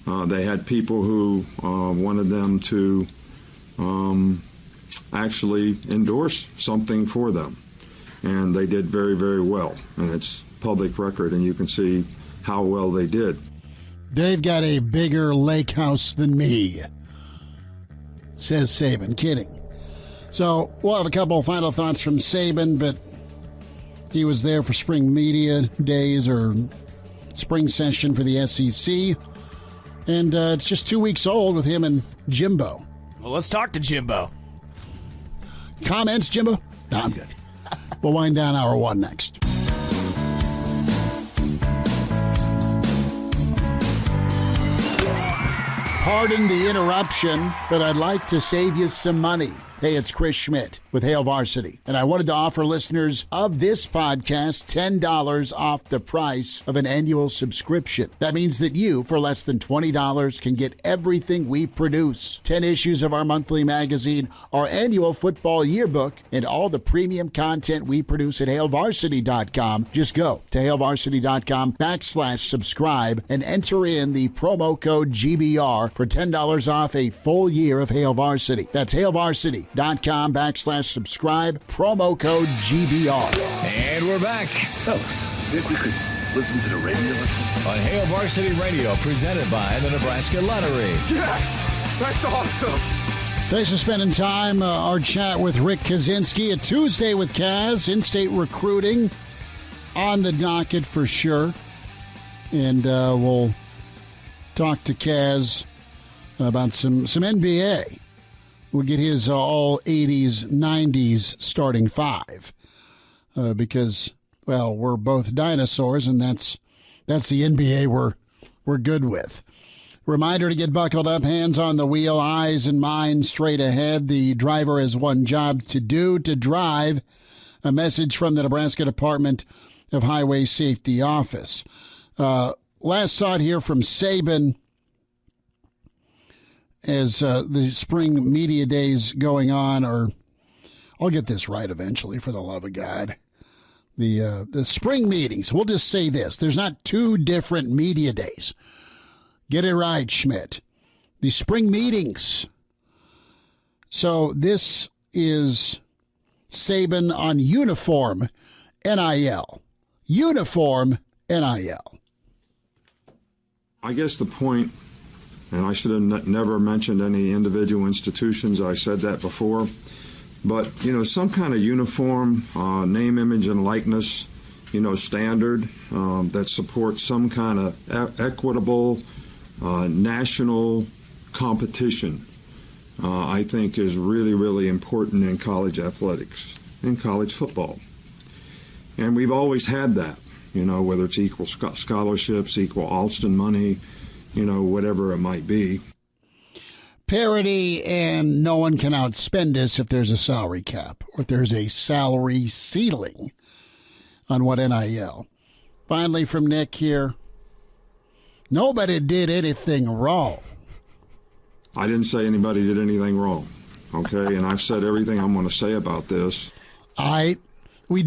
they had people who wanted them to actually endorse something for them. And they did very, very well. And it's public record, and you can see how well they did. They've got a bigger lake house than me, says Saban. Kidding. So we'll have a couple of final thoughts from Saban, but he was there for spring media days or spring session for the SEC. And it's just 2 weeks old with him and Jimbo. Well, let's talk to Jimbo. Comments, Jimbo? No, I'm good. We'll wind down hour one next. Pardon the interruption, but I'd like to save you some money. Hey, it's Chris Schmidt with Hail Varsity, and I wanted to offer listeners of this podcast $10 off the price of an annual subscription. That means that you, for less than $20, can get everything we produce. 10 issues of our monthly magazine, our annual football yearbook, and all the premium content we produce at HailVarsity.com. Just go to HailVarsity.com/subscribe and enter in the promo code GBR for $10 off a full year of Hail Varsity. That's HailVarsity.com/subscribe, promo code GBR. And we're back Fellas, think we could listen to the radio on Hail Varsity Radio, presented by the Nebraska Lottery. Yes! That's awesome! Thanks for spending time. Our chat with Rick Kaczynski. A Tuesday with Kaz, in-state recruiting on the docket for sure. And we'll talk to Kaz about some NBA. We'll get his all 80s, 90s starting five because, well, we're both dinosaurs, and that's the NBA we're good with. Reminder to get buckled up, hands on the wheel, eyes and mind straight ahead. The driver has one job to do, to drive. A message from the Nebraska Department of Highway Safety Office. Last saw it here from Saban as the spring media days going on, or I'll get this right eventually, for the love of God. The spring meetings, we'll just say this. There's not two different media days. Get it right, Schmidt. The spring meetings. So this is Saban on uniform NIL. Uniform NIL. I guess the point, and I should have never mentioned any individual institutions. I said that before. But, some kind of uniform, name, image, and likeness, standard that supports some kind of equitable national competition, I think is really, really important in college athletics, in college football. And we've always had that, whether it's equal scholarships, equal Alston money, whatever it might be. Parity, and no one can outspend us if there's a salary cap or if there's a salary ceiling on what NIL. Finally, from Nick here, nobody did anything wrong. I didn't say anybody did anything wrong, okay? And I've said everything I'm going to say about this. When he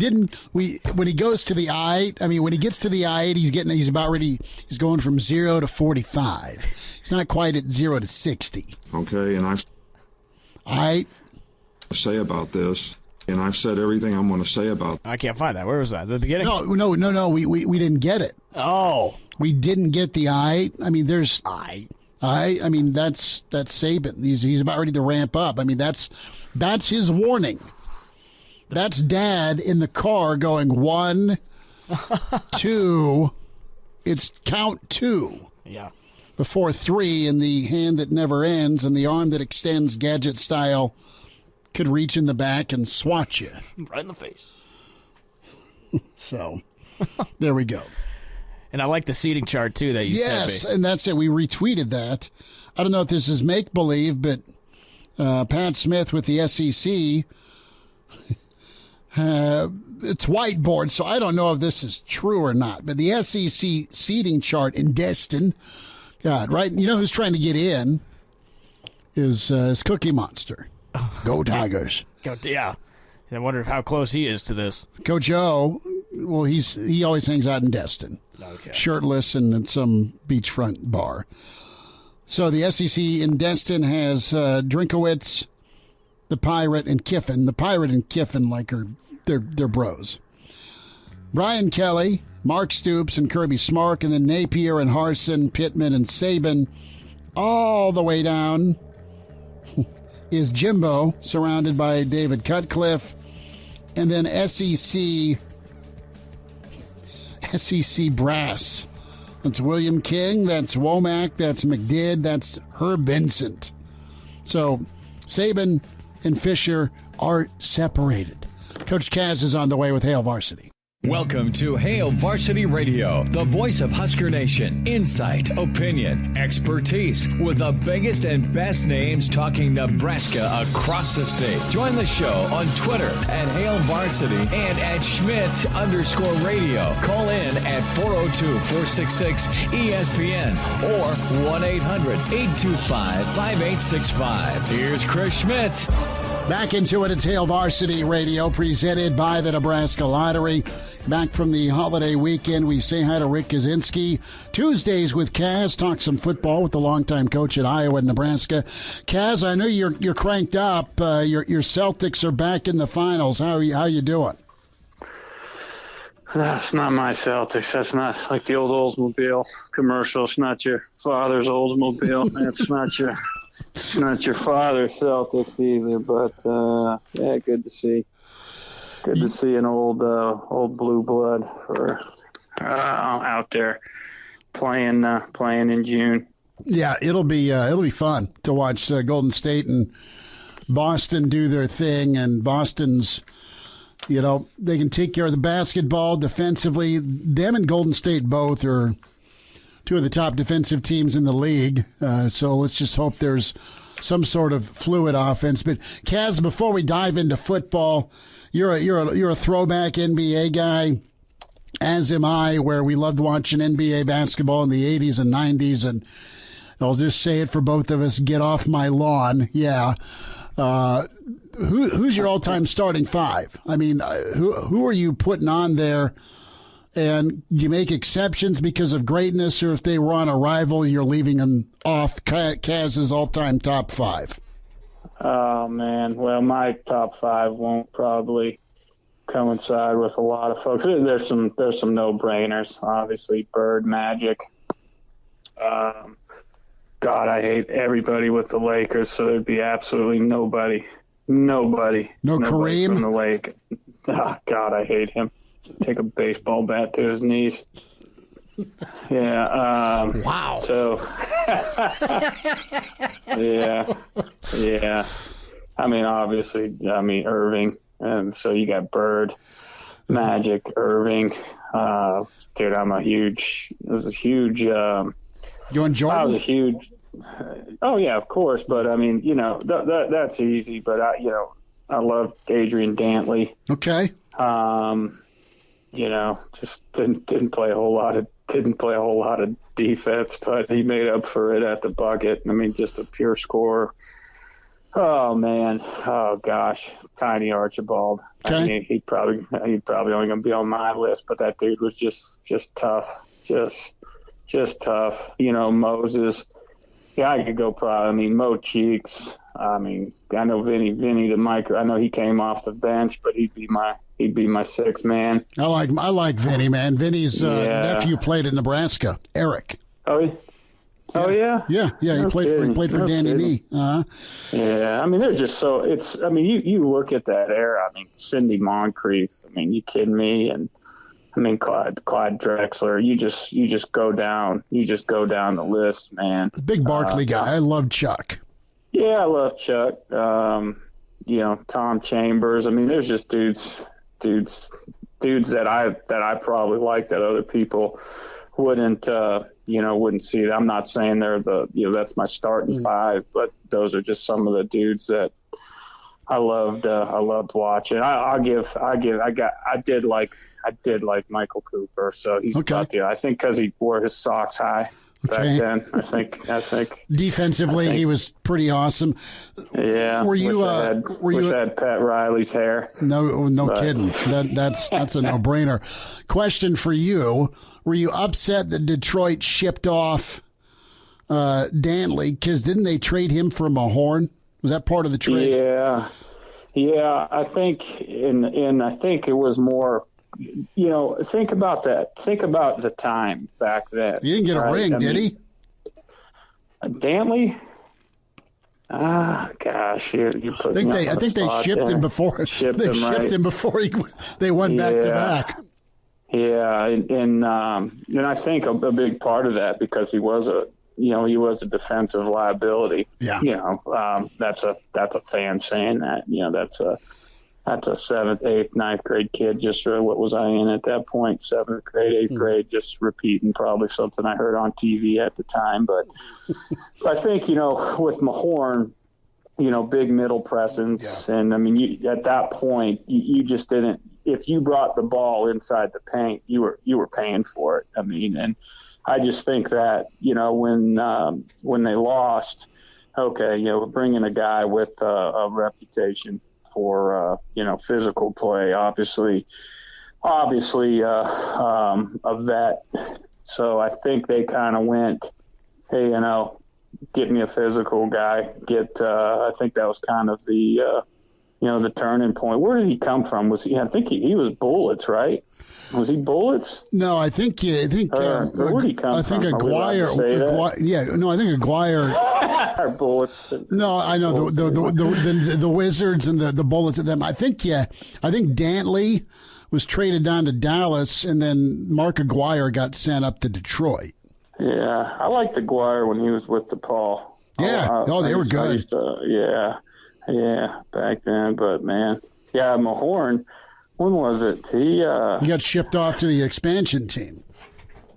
goes to the when he gets to the he's about ready. He's going from 0 to 45. He's not quite at 0 to 60. Okay, and I say about this, and I've said everything I'm going to say about. I can't find that. Where was that? At the beginning? No. We didn't get it. Oh, we didn't get the there's that's Saban. He's about ready to ramp up. That's his warning. That's Dad in the car going 1, 2. It's count 2. Yeah. Before 3, and the hand that never ends and the arm that extends gadget style could reach in the back and swat you. Right in the face. So, there we go. And I like the seating chart, too, that you sent me. Yes, and that's it. We retweeted that. I don't know if this is make-believe, but Pat Smith with the SEC... it's whiteboard, so I don't know if this is true or not. But the SEC seating chart in Destin, God, right? You know who's trying to get in is Cookie Monster. Go Tigers! Yeah, I wonder how close he is to this. Coach O, well, he always hangs out in Destin, shirtless and at some beachfront bar. So the SEC in Destin has Drinkowitz, the Pirate, and Kiffin. The Pirate and Kiffin they're bros. Brian Kelly, Mark Stoops, and Kirby Smart, and then Napier and Harsin, Pittman, and Saban. All the way down is Jimbo, surrounded by David Cutcliffe, and then SEC brass. That's William King, that's Womack, that's McDid, that's Herb Vincent. So Saban and Fisher are separated. Coach Kaz is on the way with Hail Varsity. Welcome to Hail Varsity Radio, the voice of Husker Nation. Insight, opinion, expertise, with the biggest and best names talking Nebraska across the state. Join the show on Twitter at Hail Varsity and at Schmitz_radio. Call in at 402-466-ESPN or 1-800-825-5865. Here's Chris Schmitz. Back into it. It's Hail Varsity Radio, presented by the Nebraska Lottery. Back from the holiday weekend, we say hi to Rick Kaczynski. Tuesdays with Kaz, talk some football with the longtime coach at Iowa and Nebraska. Kaz, I know you're cranked up. Your Celtics are back in the finals. How you doing? That's not my Celtics. That's not like the old Oldsmobile commercial. It's not your father's Oldsmobile. It's not your father's Celtics either. But yeah, good to see. Good to see an old blue blood for out there playing in June. Yeah, it'll be fun to watch Golden State and Boston do their thing, and Boston's, they can take care of the basketball defensively. Them and Golden State both are two of the top defensive teams in the league. So let's just hope there's some sort of fluid offense. But Kaz, before we dive into football, you're a throwback NBA guy, as am I, where we loved watching NBA basketball in the 80s and 90s. And I'll just say it for both of us: get off my lawn. Yeah. Who's your all-time starting five? I mean, who are you putting on there? And you make exceptions because of greatness, or if they were on a rival, you're leaving them off Kaz's all-time top five? Oh, man. Well, my top five won't probably coincide with a lot of folks. There's some no-brainers. Obviously, Bird, Magic. God, I hate everybody with the Lakers, so there'd be absolutely nobody. No Kareem? From the Lake. Oh, God, I hate him. Take a baseball bat to his knees. Yeah. Wow. So, yeah. I mean, obviously, Irving. And so you got Bird, Magic, Irving. Dude, You and Jordan? I was a huge. Oh yeah, of course. But I mean, that's easy. But I love Adrian Dantley. Okay. Just didn't play a whole lot of defense, but he made up for it at the bucket. I mean, just a pure scorer. Oh man. Oh gosh. Tiny Archibald. Okay. I mean, he'd probably only gonna be on my list, but that dude was just tough. Just tough. Moses. Yeah, I could go probably. I mean, Mo Cheeks. I mean, I know Vinny the micro. I know he came off the bench, but he'd be my sixth man. I like Vinny, man. Vinny's nephew played at Nebraska. Eric. Oh yeah. Yeah. He played for Danny Nee. Uh-huh. Yeah. I mean, they're just so. It's. I mean, you look at that era. I mean, Cindy Moncrief. I mean, you kidding me? And I mean, Clyde Drexler. You just go down. You just go down the list, man. Big Barkley guy. I love Chuck. Yeah, I love Chuck. Tom Chambers. I mean, there's just dudes that I probably like that other people wouldn't see. I'm not saying they're that's my starting five, but those are just some of the dudes that I loved watching. I did like Michael Cooper, so he's about I think because he wore his socks high back then. I think defensively he was pretty awesome. Yeah. Were you I had Pat Riley's hair? No kidding. That's a no-brainer. Question for you: were you upset that Detroit shipped off Dantley? Because didn't they trade him for Mahorn? Was that part of the trade? Yeah. I think, and I think it was more. Think about that. Think about the time back then. He didn't get a ring, did he? Dantley? Gosh, you're putting. I think they shipped him before. Him before they went back to back. Yeah, and I think a big part of that because he was a defensive liability. Yeah. That's a fan saying that. that's a 7th, 8th, 9th grade kid. Just what was I in at that point? 7th grade, 8th grade, just repeating probably something I heard on TV at the time. But I think, with Mahorn, big middle presence. Yeah. And I mean, at that point, you just didn't, if you brought the ball inside the paint, you were paying for it. I mean, and I just think that, when they lost, okay, we're bringing a guy with a reputation for, physical play, obviously a vet. So I think they kind of went, hey, get me a physical guy. I think that was kind of the turning point. Where did he come from? I think he was Bullets, right? Was he Bullets? No, I think where did he come from? I think Aguirre. I think Aguirre. Our Bullets. No, I know the Wizards and the Bullets of them. I think Dantley was traded down to Dallas, and then Mark Aguirre got sent up to Detroit. Yeah, I liked Aguirre when he was with DePaul. Yeah, they were good. Yeah, back then. But man, yeah, Mahorn. When was it? He got shipped off to the expansion team.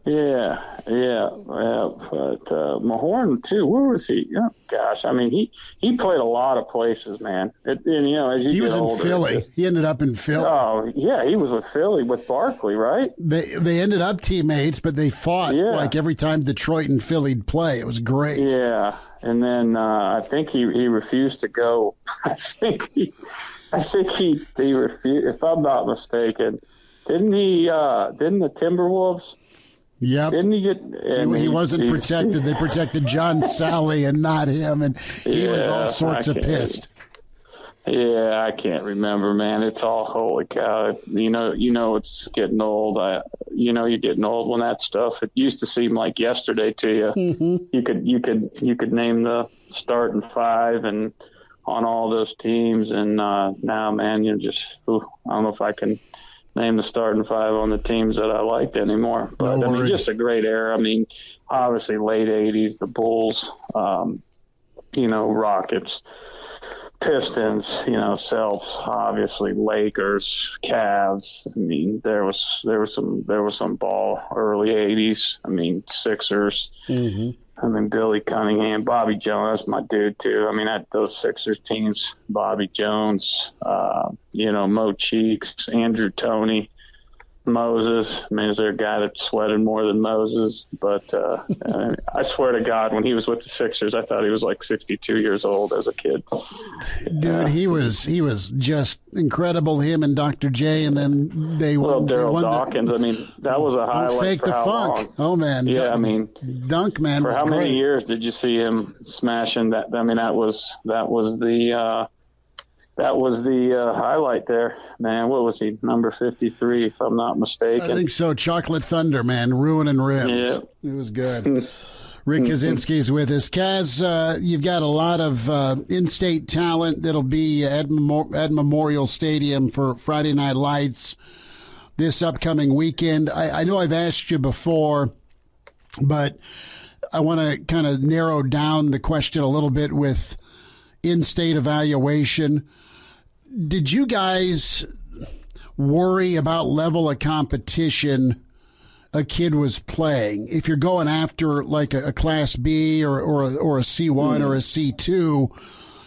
Yeah. But Mahorn too. Where was he? Oh, gosh, I mean, he played a lot of places, man. As he was in Philly. He ended up in Philly. Oh yeah, he was with Philly with Barkley, right? They ended up teammates, but they fought like every time Detroit and Philly'd play. It was great. Yeah, and then I think he refused to go. I think he refused, if I'm not mistaken. Didn't the Timberwolves? Yep. Didn't he get? He wasn't protected. They protected John Sally and not him, and he was all sorts of pissed. Yeah, I can't remember, man. It's all holy cow. It's getting old. You're getting old when that stuff. It used to seem like yesterday to you. Mm-hmm. You could name the starting five and on all those teams, and now, man, I don't know if I can name the starting five on the teams that I liked anymore. But no I mean, just a great era. I mean, obviously late '80s, the Bulls, Rockets, Pistons, Celtics, obviously Lakers, Cavs. I mean, there was some ball early '80s. I mean, Sixers. Mm-hmm. I mean, Billy Cunningham, Bobby Jones, that's my dude too. I mean, those Sixers teams, Bobby Jones, Mo Cheeks, Andrew Toney, Moses. I mean, is there a guy that sweated more than Moses? But I swear to God, when he was with the Sixers, I thought he was like 62 years old as a kid. Dude, he was just incredible. Him and Dr. J, and then they won. Daryl Dawkins. I mean, that was a highlight. Fake the funk. Long. Oh man. Yeah, I mean, Dunk man. For how great. many years did you see him smashing that? I mean, that was the highlight there, man. What was he, number 53, if I'm not mistaken? I think so. Chocolate Thunder, man, ruining rims. Yeah. It was good. Rick Kaczynski's with us. Kaz, you've got a lot of in-state talent that'll be at Memorial Stadium for Friday Night Lights this upcoming weekend. I know I've asked you before, but I want to kind of narrow down the question a little bit with in-state evaluation. Did you guys worry about level of competition a kid was playing? If you're going after like a Class B or a C1 or a C2,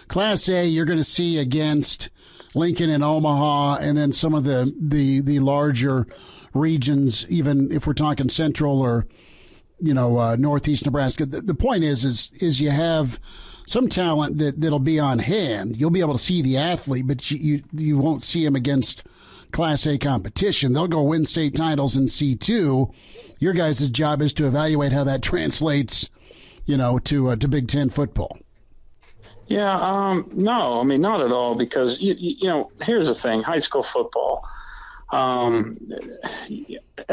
Class A, you're going to see against Lincoln and Omaha, and then some of the larger regions, even if we're talking Central or Northeast Nebraska. The point is you have some talent that'll be on hand. You'll be able to see the athlete, but you won't see him against Class A competition. They'll go win state titles in C2. Your guys' job is to evaluate how that translates, to Big Ten football. Yeah, no, I mean, not at all, because, here's the thing, high school football. I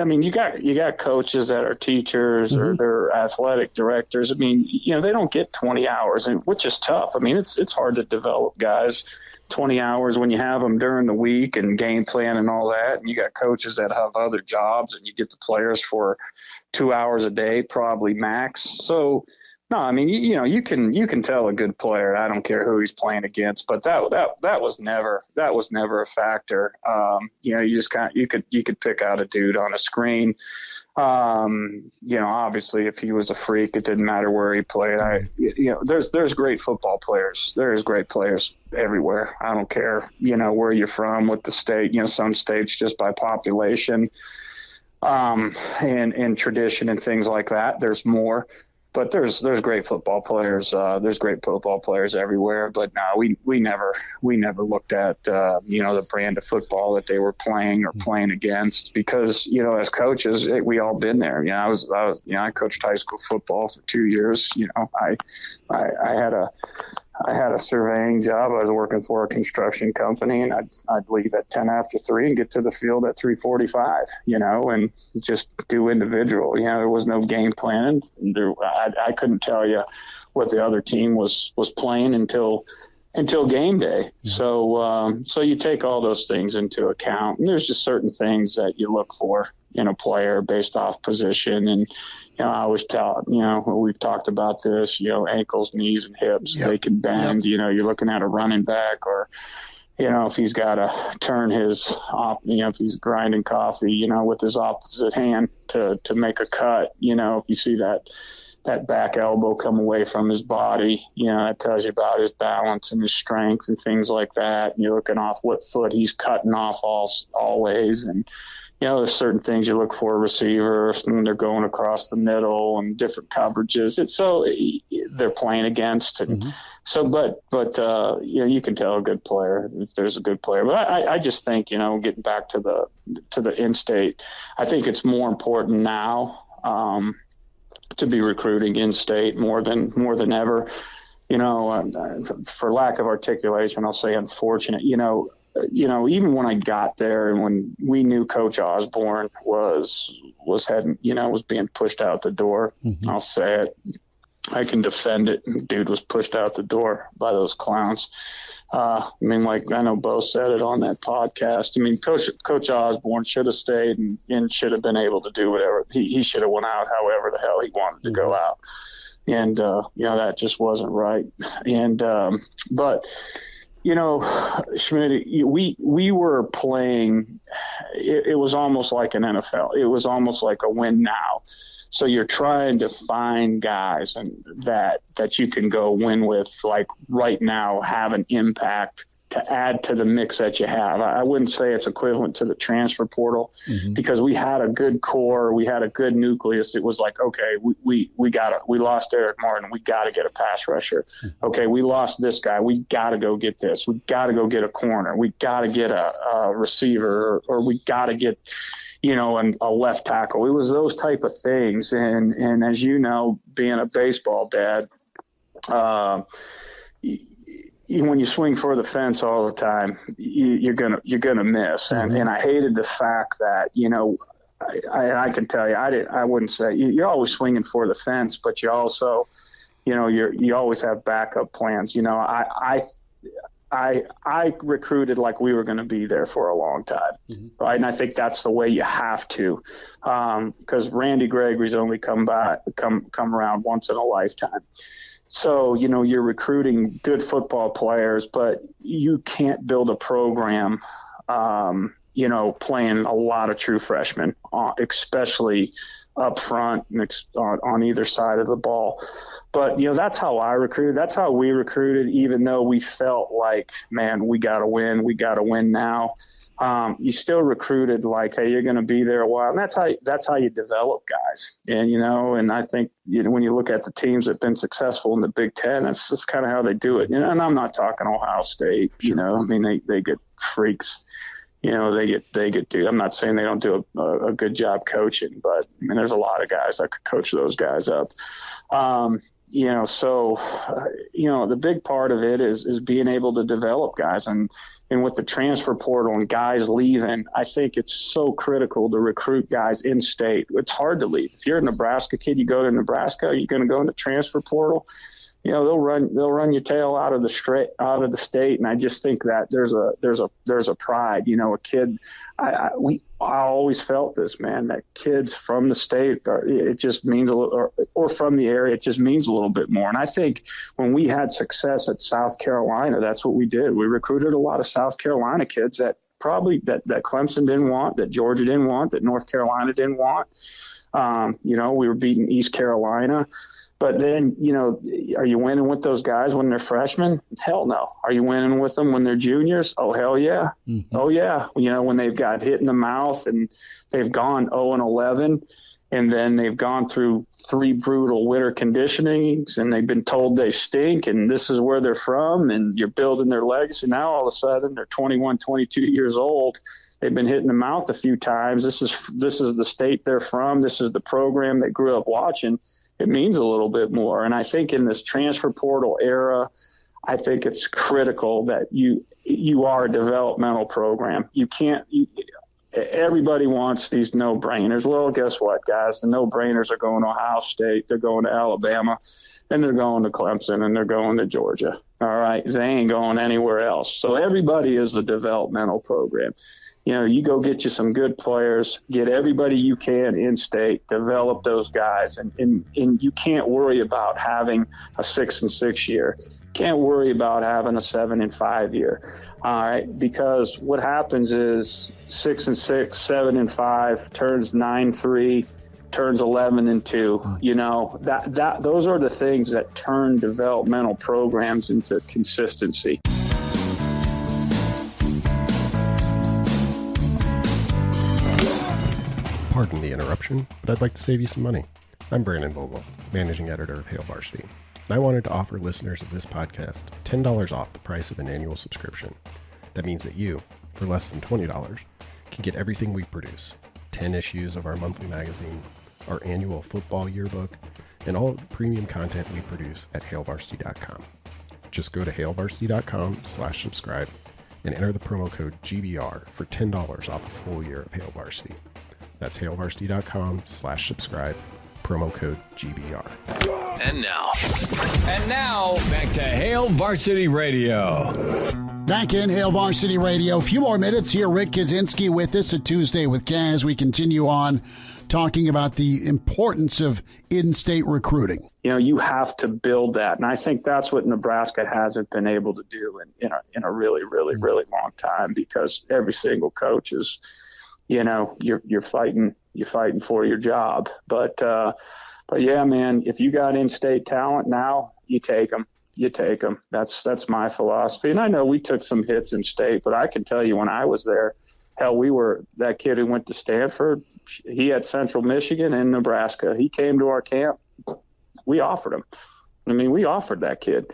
mean, you got coaches that are teachers or they're athletic directors. I mean, they don't get 20 hours, which is tough. I mean, it's hard to develop guys 20 hours when you have them during the week and game plan and all that. And you got coaches that have other jobs, and you get the players for 2 hours a day, probably max. So No, I mean, you can tell a good player. I don't care who he's playing against, but that was never a factor. You just you could pick out a dude on a screen. Obviously, if he was a freak, it didn't matter where he played. There's great football players. There's great players everywhere. I don't care, where you're from, what the state. Some states just by population, and tradition and things like that. There's more. But there's great football players. There's great football players everywhere. But no, we never looked at the brand of football that they were playing or playing against, because as coaches we all been there. I coached high school football for 2 years. I had a surveying job. I was working for a construction company, and I'd leave at 10 after 3 and get to the field at 3:45, and just do individual. There was no game plan. I couldn't tell you what the other team was playing until game day. So you take all those things into account, and there's just certain things that you look for in a player based off position. And I always tell, we've talked about this, ankles, knees, and hips, they can bend. You're looking at a running back, or if he's got to turn his if he's grinding coffee, with his opposite hand to make a cut, if you see that back elbow come away from his body, that tells you about his balance and his strength and things like that. And you're looking off what foot he's cutting off always. And, there's certain things you look for a receiver when they're going across the middle and different coverages. It's so they're playing against. And so, but you can tell a good player if there's a good player. But I just think, getting back to the in-state, I think it's more important now, to be recruiting in-state more than ever. For lack of articulation, I'll say unfortunate. Even when I got there and when we knew Coach Osborne was heading, was being pushed out the door, I'll say it. I can defend it. Dude was pushed out the door by those clowns. I know Bo said it on that podcast. Coach Osborne should have stayed and should have been able to do whatever. He should have went out however the hell he wanted to go out. And, that just wasn't right. And, but, Schmidt, we were playing, it was almost like an NFL. It was almost like a win now. So you're trying to find guys and that you can go win with, like right now, have an impact to add to the mix that you have. I wouldn't say it's equivalent to the transfer portal, because we had a good core, we had a good nucleus. It was like, okay, we lost Eric Martin, we got to get a pass rusher. Okay, we lost this guy, we got to go get this. We got to go get a corner. We got to get a receiver, or we got to get a left tackle. It was those type of things. And as you know, being a baseball dad, when you swing for the fence all the time, you're gonna miss. And I hated the fact that I can tell you, I wouldn't say you're always swinging for the fence, but you also, you always have backup plans. I recruited like we were going to be there for a long time, right? And I think that's the way you have to, because Randy Gregory's only come around once in a lifetime. So, you're recruiting good football players, but you can't build a program, playing a lot of true freshmen, especially up front and on either side of the ball. But, that's how I recruited. That's how we recruited, even though we felt like, man, we got to win now. You still recruited like, hey, you're going to be there a while. And that's how you develop guys. And, and I think, when you look at the teams that have been successful in the Big Ten, that's kind of how they do it. And I'm not talking Ohio State, they get freaks. They get dude. I'm not saying they don't do a good job coaching, but there's a lot of guys that could coach those guys up. So the big part of it is being able to develop guys, and with the transfer portal and guys leaving, I think it's so critical to recruit guys in state. It's hard to leave. If you're a Nebraska kid, you go to Nebraska, you're going to go in the transfer portal. they'll run your tail out of the state. And I just think that there's a pride, a kid. I always felt this, man, that kids from the state, it just means a little, or from the area, it just means a little bit more. And I think when we had success at South Carolina, that's what we did. We recruited a lot of South Carolina kids that probably that Clemson didn't want, that Georgia didn't want, that North Carolina didn't want. We were beating East Carolina. But then, are you winning with those guys when they're freshmen? Hell no. Are you winning with them when they're juniors? Oh, hell yeah. Mm-hmm. Oh, yeah. When they've got hit in the mouth and they've gone 0-11, and then they've gone through 3 brutal winter conditionings, and they've been told they stink, and this is where they're from, and you're building their legacy. Now, all of a sudden, they're 21, 22 years old. They've been hit in the mouth a few times. This is the state they're from. This is the program they grew up watching. It means a little bit more. And I think in this transfer portal era, I think it's critical that you are a developmental program. You can't everybody wants these no-brainers. Well, guess what, guys? The no-brainers are going to Ohio State, they're going to Alabama, and they're going to Clemson, and they're going to Georgia. All right? They ain't going anywhere else. So everybody is a developmental program. You go get you some good players, get everybody you can in state, develop those guys. And you can't worry about having a 6-6 year. Can't worry about having a 7-5 year. All right. Because what happens is 6-6, 7-5 turns 9-3, turns 11-2. Those are the things that turn developmental programs into consistency. Pardon the interruption, but I'd like to save you some money. I'm Brandon Vogel, managing editor of Hail Varsity, and I wanted to offer listeners of this podcast $10 off the price of an annual subscription. That means that you, for less than $20, can get everything we produce, 10 issues of our monthly magazine, our annual football yearbook, and all the premium content we produce at hailvarsity.com. Just go to hailvarsity.com/subscribe and enter the promo code GBR for $10 off a full year of Hail Varsity. That's hailvarsity.com/subscribe, promo code GBR. And now, back to Hail Varsity Radio. Back in Hail Varsity Radio. A few more minutes here. Rick Kaczynski with us at Tuesday with Kaz. We continue on talking about the importance of in-state recruiting. You have to build that. And I think that's what Nebraska hasn't been able to do in a really, really, really long time, because every single coach is – you're fighting for your job. But yeah, man, if you got in-state talent now, you take them. That's my philosophy. And I know we took some hits in state, but I can tell you when I was there, hell, that kid who went to Stanford, he had Central Michigan and Nebraska. He came to our camp. We offered him. We offered that kid.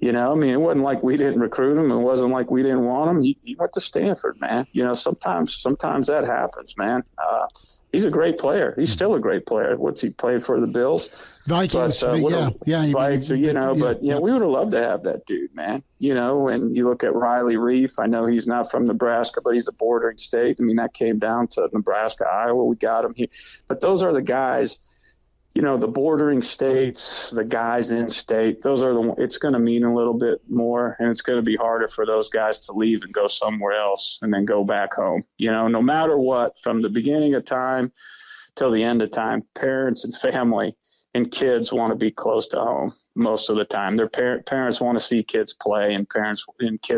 It wasn't like we didn't recruit him. It wasn't like we didn't want him. He went to Stanford, man. Sometimes that happens, man. He's a great player. He's still a great player. What's he played for? The Bills? Vikings. But, we would have loved to have that dude, man. And you look at Riley Reef. I know he's not from Nebraska, but he's a bordering state. That came down to Nebraska, Iowa. We got him here. But those are the guys. The bordering states, the guys in state, it's going to mean a little bit more, and it's going to be harder for those guys to leave and go somewhere else and then go back home. No matter what, from the beginning of time till the end of time, parents and family and kids want to be close to home most of the time. Their parents want to see kids play, and kids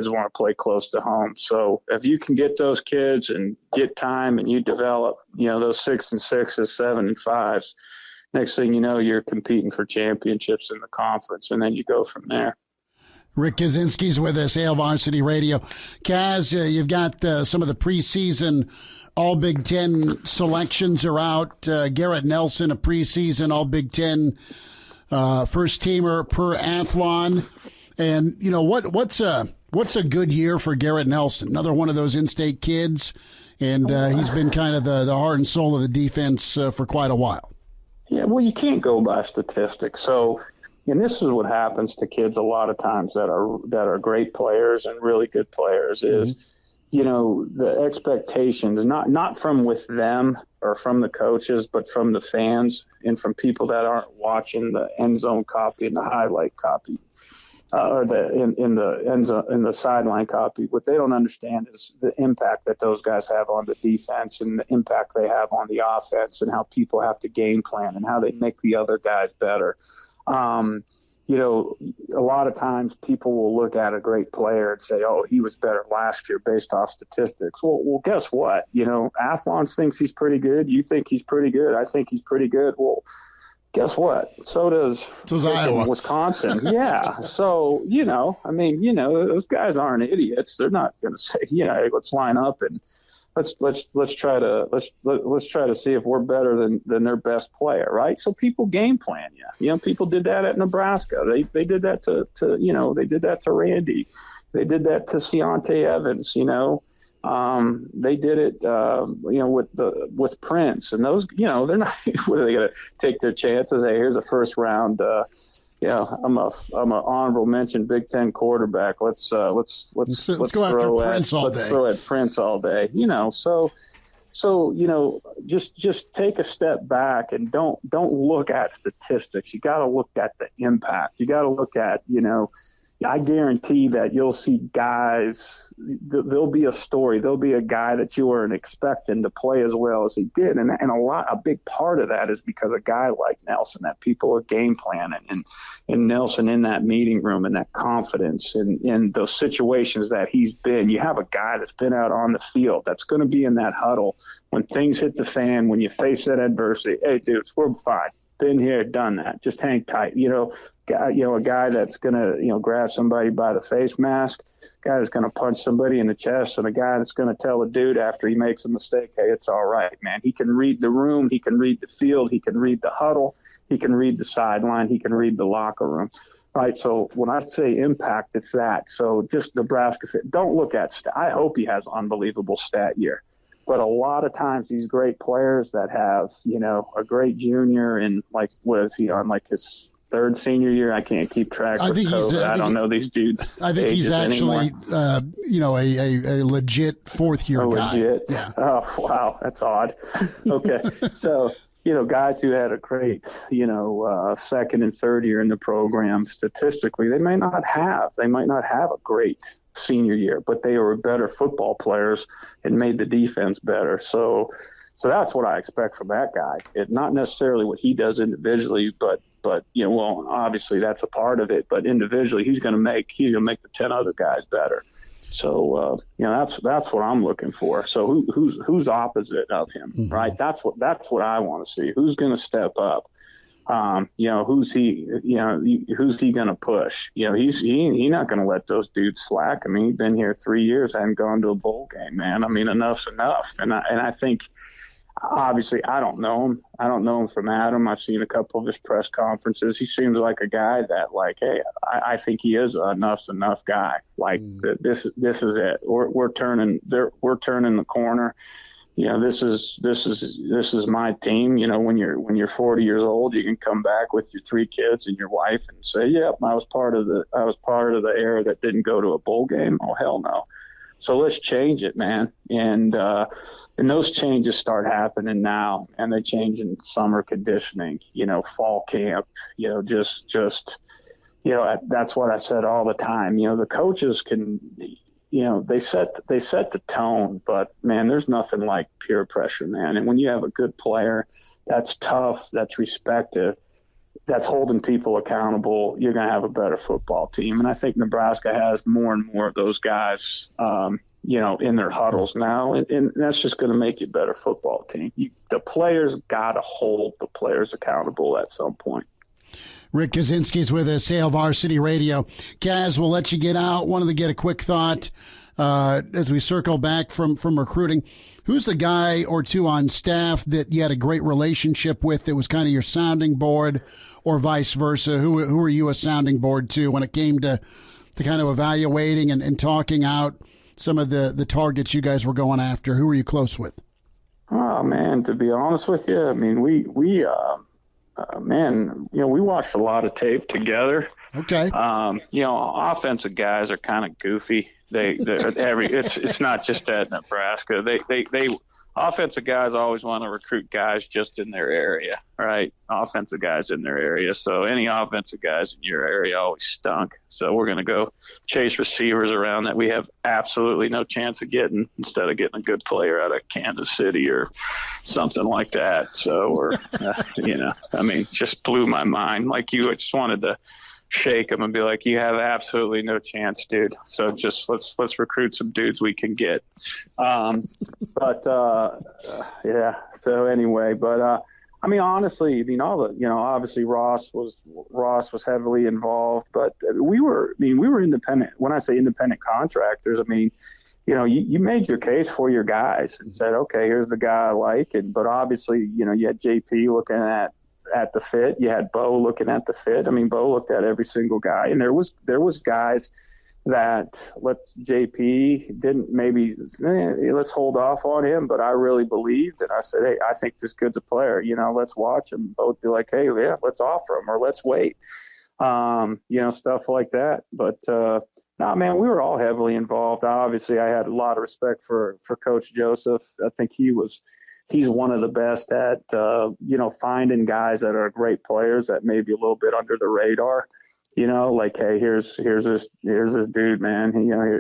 want to play close to home. So if you can get those kids and get time and you develop, those 6-6s, 7-5s, next thing you know, you're competing for championships in the conference, and then you go from there. Rick Kaczynski's with us, Hail Varsity Radio. Kaz, you've got some of the preseason All Big Ten selections are out. Garrett Nelson, a preseason All Big Ten first-teamer per athlon. And, what's a good year for Garrett Nelson? Another one of those in-state kids, and he's been kind of the heart and soul of the defense for quite a while. Yeah, well, you can't go by statistics. So, and this is what happens to kids a lot of times that are great players and really good players is, the expectations, not from with them or from the coaches, but from the fans and from people that aren't watching the end zone copy and the highlight copy, or in the sideline copy. What they don't understand is the impact that those guys have on the defense and the impact they have on the offense and how people have to game plan and how they make the other guys better. A lot of times people will look at a great player and say, oh, he was better last year based off statistics. Well, guess what? Athlon thinks he's pretty good. You think he's pretty good. I think he's pretty good. Well, guess what? So does Iowa. Wisconsin. Yeah. So, those guys aren't idiots. They're not going to say, let's line up and let's try to see if we're better than their best player, right? So people game plan you. People did that at Nebraska. They did that to they did that to Randy. They did that to Keontae Evans. They did it with Prince, and those they're not. What are they going to take their chances? Hey, here's a first round. I'm a honorable mention Big Ten quarterback. Let's go after Prince all day. Let's throw at Prince all day. Just take a step back and don't look at statistics. You got to look at the impact. You got to look at I guarantee that you'll see guys, there'll be a story, there'll be a guy that you weren't expecting to play as well as he did. And a big part of that is because a guy like Nelson, that people are game planning and Nelson in that meeting room and that confidence and in those situations that he's been. You have a guy that's been out on the field that's going to be in that huddle when things hit the fan, when you face that adversity. Hey, dudes, we're fine. Been here, done that. Just hang tight. A guy that's going to, grab somebody by the face mask, a guy that's going to punch somebody in the chest, and a guy that's going to tell a dude after he makes a mistake, hey, it's all right, man. He can read the room. He can read the field. He can read the huddle. He can read the sideline. He can read the locker room. Right. So when I say impact, it's that. So just Nebraska, don't look at I hope he has unbelievable stat year. But a lot of times these great players that have, a great junior and what is he on, his third senior year? I can't keep track. I don't know these dudes. I think he's actually, a legit fourth year guy. Legit. Yeah. Oh, wow. That's odd. Okay. So, guys who had a great, second and third year in the program, statistically, they might not have a great senior year, but they were better football players and made the defense better. So that's what I expect from that guy. It's not necessarily what he does individually, but obviously that's a part of it. But individually, he's going to make the 10 other guys better. So that's what I'm looking for. So who's opposite of him, mm-hmm. right? That's what I want to see. Who's going to step up? Who's he going to push? He's not going to let those dudes slack. I mean, he's been here 3 years, hadn't gone to a bowl game, man. I mean, enough's enough. And I think, obviously, I don't know him. I don't know him from Adam. I've seen a couple of his press conferences. He seems like a guy that, hey, I think he is enough's enough guy. This is it. We're turning the corner. This is my team. When you're 40 years old, you can come back with your 3 kids and your wife and say, "Yep, I was part of the era that didn't go to a bowl game." Oh, hell no. So let's change it, man. And those changes start happening now, and they change in summer conditioning. Fall camp. That's what I said all the time. The coaches can. They set the tone, but man, there's nothing like peer pressure, man. And when you have a good player that's tough, that's respected, that's holding people accountable, you're going to have a better football team. And I think Nebraska has more and more of those guys, in their huddles now. And that's just going to make you a better football team. The players got to hold the players accountable at some point. Rick Kaczynski's with us, Hail Varsity Radio. Kaz, we'll let you get out. Wanted to get a quick thought as we circle back from recruiting. Who's the guy or two on staff that you had a great relationship with that was kind of your sounding board, or vice versa? Who are you a sounding board to when it came to kind of evaluating and talking out some of the targets you guys were going after? Who were you close with? Oh, man, to be honest with you, I mean, we watched a lot of tape together. Okay. Offensive guys are kind of goofy. It's not just at Nebraska. They offensive guys always want to recruit guys just in their area, right? Offensive guys in their area. So any offensive guys in your area always stunk. So we're going to go chase receivers around that we have absolutely no chance of getting instead of getting a good player out of Kansas City or something like that. So, just blew my mind. Like I just wanted to shake them and be like, you have absolutely no chance, dude. So just let's recruit some dudes we can get. So anyway, honestly, obviously Ross was heavily involved, but we were independent. When I say independent contractors, you made your case for your guys and said, okay, here's the guy I like. But obviously, you had JP looking at the fit. You had Bo looking at the fit. Bo looked at every single guy, and there was guys that JP didn't maybe let's hold off on him, but I really believed, and I said, hey, I think this kid's a player. Let's watch him. Both be like, hey, yeah, let's offer him or let's wait. Stuff like that. But no, man, we were all heavily involved. Obviously, I had a lot of respect for Coach Joseph. I think he's one of the best at, finding guys that are great players that may be a little bit under the radar, like, hey, here's this dude, man.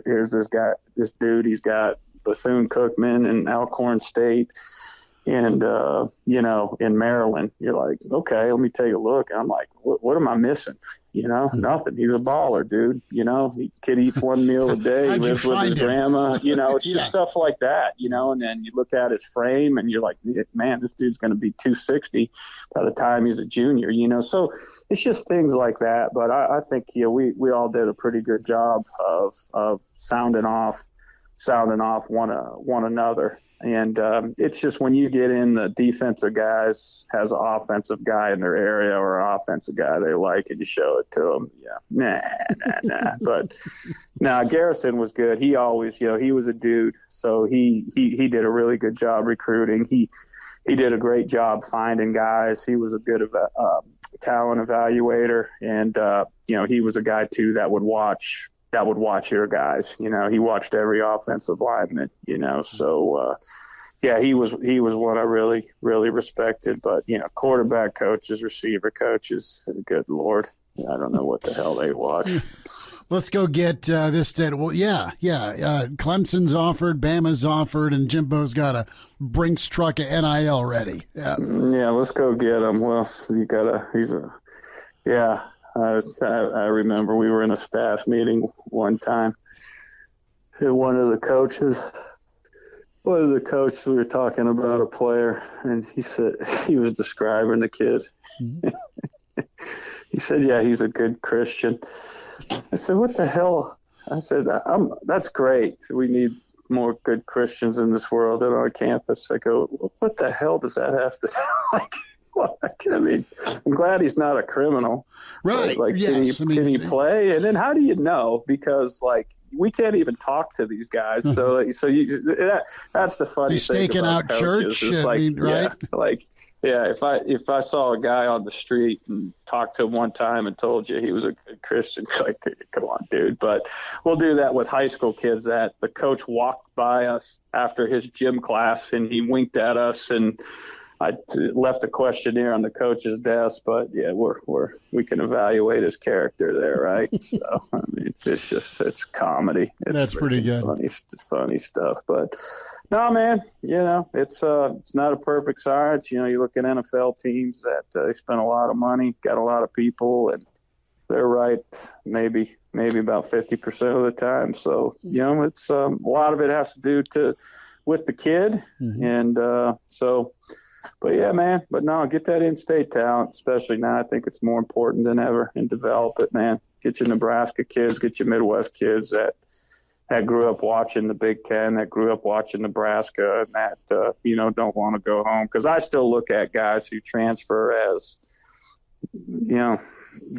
Here's this dude. He's got Bethune-Cookman and Alcorn State and, in Maryland. You're like, okay, let me take a look. And I'm like, what am I missing? Nothing. He's a baller, dude. Kid eats one meal a day. He lives with his grandma. It's just stuff like that, and then you look at his frame and you're like, man, this dude's going to be 260 by the time he's a junior, So it's just things like that. But I think, we all did a pretty good job of sounding off one another. And it's just when you get in, the defensive guys has an offensive guy in their area or an offensive guy they like, and you show it to them. Yeah, nah. But Garrison was good. He always, he was a dude, so he did a really good job recruiting. He did a great job finding guys. He was a good talent evaluator, and he was a guy too that would watch your guys. He watched every offensive lineman, so he was one I really, really respected. But, quarterback coaches, receiver coaches, good Lord, I don't know what the hell they watch. Let's go get this dead. Well, Clemson's offered, Bama's offered, and Jimbo's got a Brinks truck of NIL ready. Yeah, let's go get him. Well, I remember we were in a staff meeting one time. One of the coaches, we were talking about a player, and he said he was describing the kid. Mm-hmm. He said, yeah, he's a good Christian. I said, what the hell? I said, that's great. We need more good Christians in this world and on campus. I go, well, what the hell does that have to like? Well, I'm glad he's not a criminal. Right. Like, yes. Can he play? And then how do you know? Because, we can't even talk to these guys. So that's the funny thing. He's staking out church. Right? Yeah, if I saw a guy on the street and talked to him one time and told you he was a good Christian, like, come on, dude. But we'll do that with high school kids. That the coach walked by us after his gym class and he winked at us, and I left a questionnaire on the coach's desk. But yeah, we can evaluate his character there, right? So it's comedy. That's pretty good. Funny stuff, but. No, man, it's not a perfect science. You look at NFL teams that they spend a lot of money, got a lot of people, and they're right maybe about 50% of the time. So, it's a lot of it has to do with the kid. Mm-hmm. And but yeah, man, but no, get that in-state talent, especially now. I think it's more important than ever, and develop it, man. Get your Nebraska kids, get your Midwest kids that grew up watching the Big Ten, that grew up watching Nebraska, and that, don't want to go home. Because I still look at guys who transfer as, you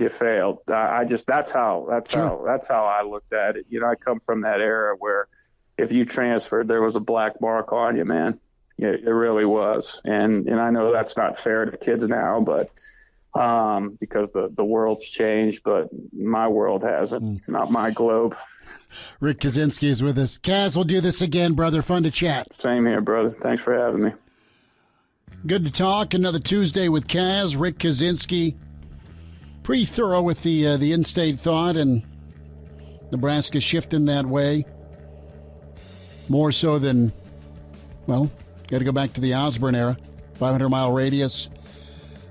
failed. That's how I looked at it. I come from that era where if you transferred, there was a black mark on you, man. It really was. And I know that's not fair to kids now, but because the world's changed, but my world hasn't, not my globe. Rick Kaczynski is with us. Kaz, we'll do this again, brother. Fun to chat. Same here, brother. Thanks for having me. Good to talk. Another Tuesday with Kaz. Rick Kaczynski. Pretty thorough with the in-state thought, and Nebraska shifting that way. More so than, well, got to go back to the Osborne era. 500-mile radius.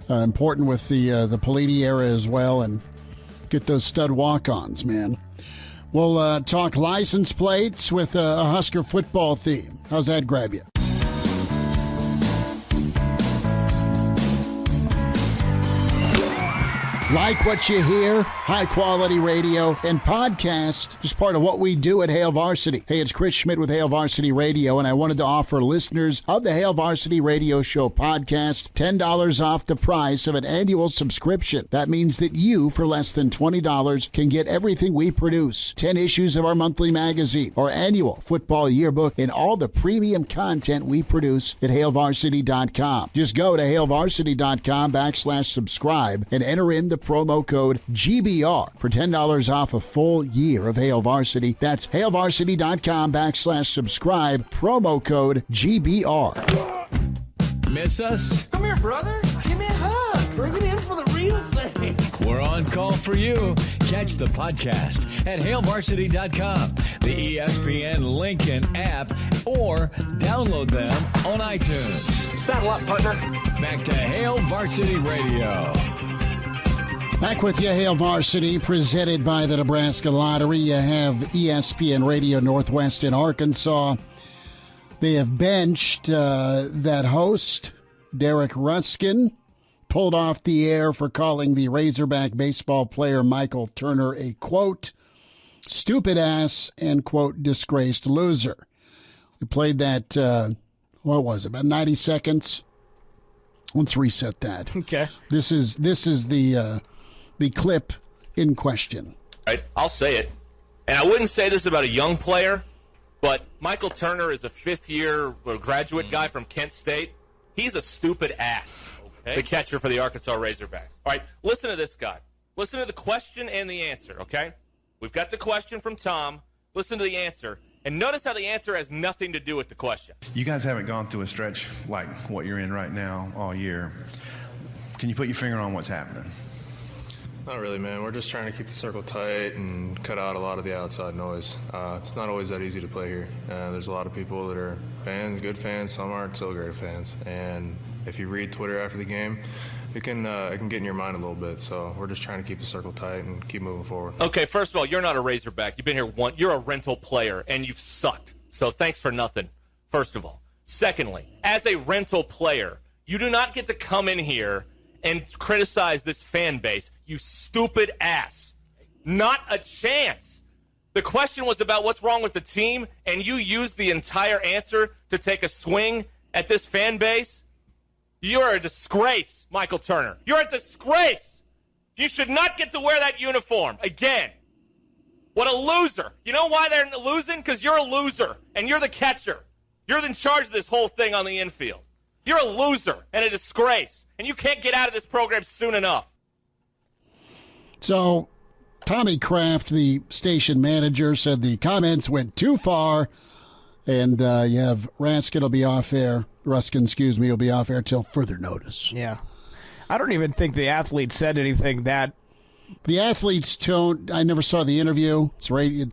Important with the Peliti era as well, and get those stud walk-ons, man. We'll talk license plates with a Husker football theme. How's that grab you? Like what you hear, high-quality radio and podcast, just part of what we do at Hail Varsity. Hey, it's Chris Schmidt with Hail Varsity Radio, and I wanted to offer listeners of the Hail Varsity Radio Show podcast $10 off the price of an annual subscription. That means that you, for less than $20, can get everything we produce. 10 issues of our monthly magazine, our annual football yearbook, and all the premium content we produce at HailVarsity.com. Just go to HailVarsity.com/subscribe and enter in the promo code GBR for $10 off a full year of Hail Varsity. That's HailVarsity.com/subscribe, promo code GBR. Miss us? Come here, brother. Give me a hug. Bring it in for the real thing. We're on call for you. Catch the podcast at HailVarsity.com, the ESPN Lincoln app, or download them on iTunes. Saddle up, partner. Back to Hail Varsity Radio. Back with you, Hail Varsity, presented by the Nebraska Lottery. You have ESPN Radio Northwest in Arkansas. They have benched that host, Derek Ruskin, pulled off the air for calling the Razorback baseball player Michael Turner a, quote, stupid ass and, quote, disgraced loser. We played that, what was it, about 90 seconds? Let's reset that. Okay. This is the clip in question. Right, I'll say it. And I wouldn't say this about a young player, but Michael Turner is a fifth-year graduate guy from Kent State. He's a stupid ass, the catcher for the Arkansas Razorbacks. All right, listen to this guy. Listen to the question and the answer, okay? We've got the question from Tom. Listen to the answer. And notice how the answer has nothing to do with the question. You guys haven't gone through a stretch like what you're in right now all year. Can you put your finger on what's happening? Not really, man. We're just trying to keep the circle tight and cut out a lot of the outside noise. It's not always that easy to play here. There's a lot of people that are fans, good fans. Some aren't so great fans. And if you read Twitter after the game, it can get in your mind a little bit. So we're just trying to keep the circle tight and keep moving forward. Okay, first of all, you're not a Razorback. You've been here once. You're a rental player, and you've sucked. So thanks for nothing, first of all. Secondly, as a rental player, you do not get to come in here and criticize this fan base, you stupid ass. Not a chance. The question was about what's wrong with the team, and you used the entire answer to take a swing at this fan base? You're a disgrace, Michael Turner. You're a disgrace. You should not get to wear that uniform again. What a loser. You know why they're losing? Because you're a loser, and you're the catcher. You're in charge of this whole thing on the infield. You're a loser and a disgrace, and you can't get out of this program soon enough. So, Tommy Kraft, the station manager, said the comments went too far, and you have Ruskin will be off air will be off air till further notice. Yeah. I don't even think the athlete said anything that... The athletes don't... I never saw the interview. It's radio.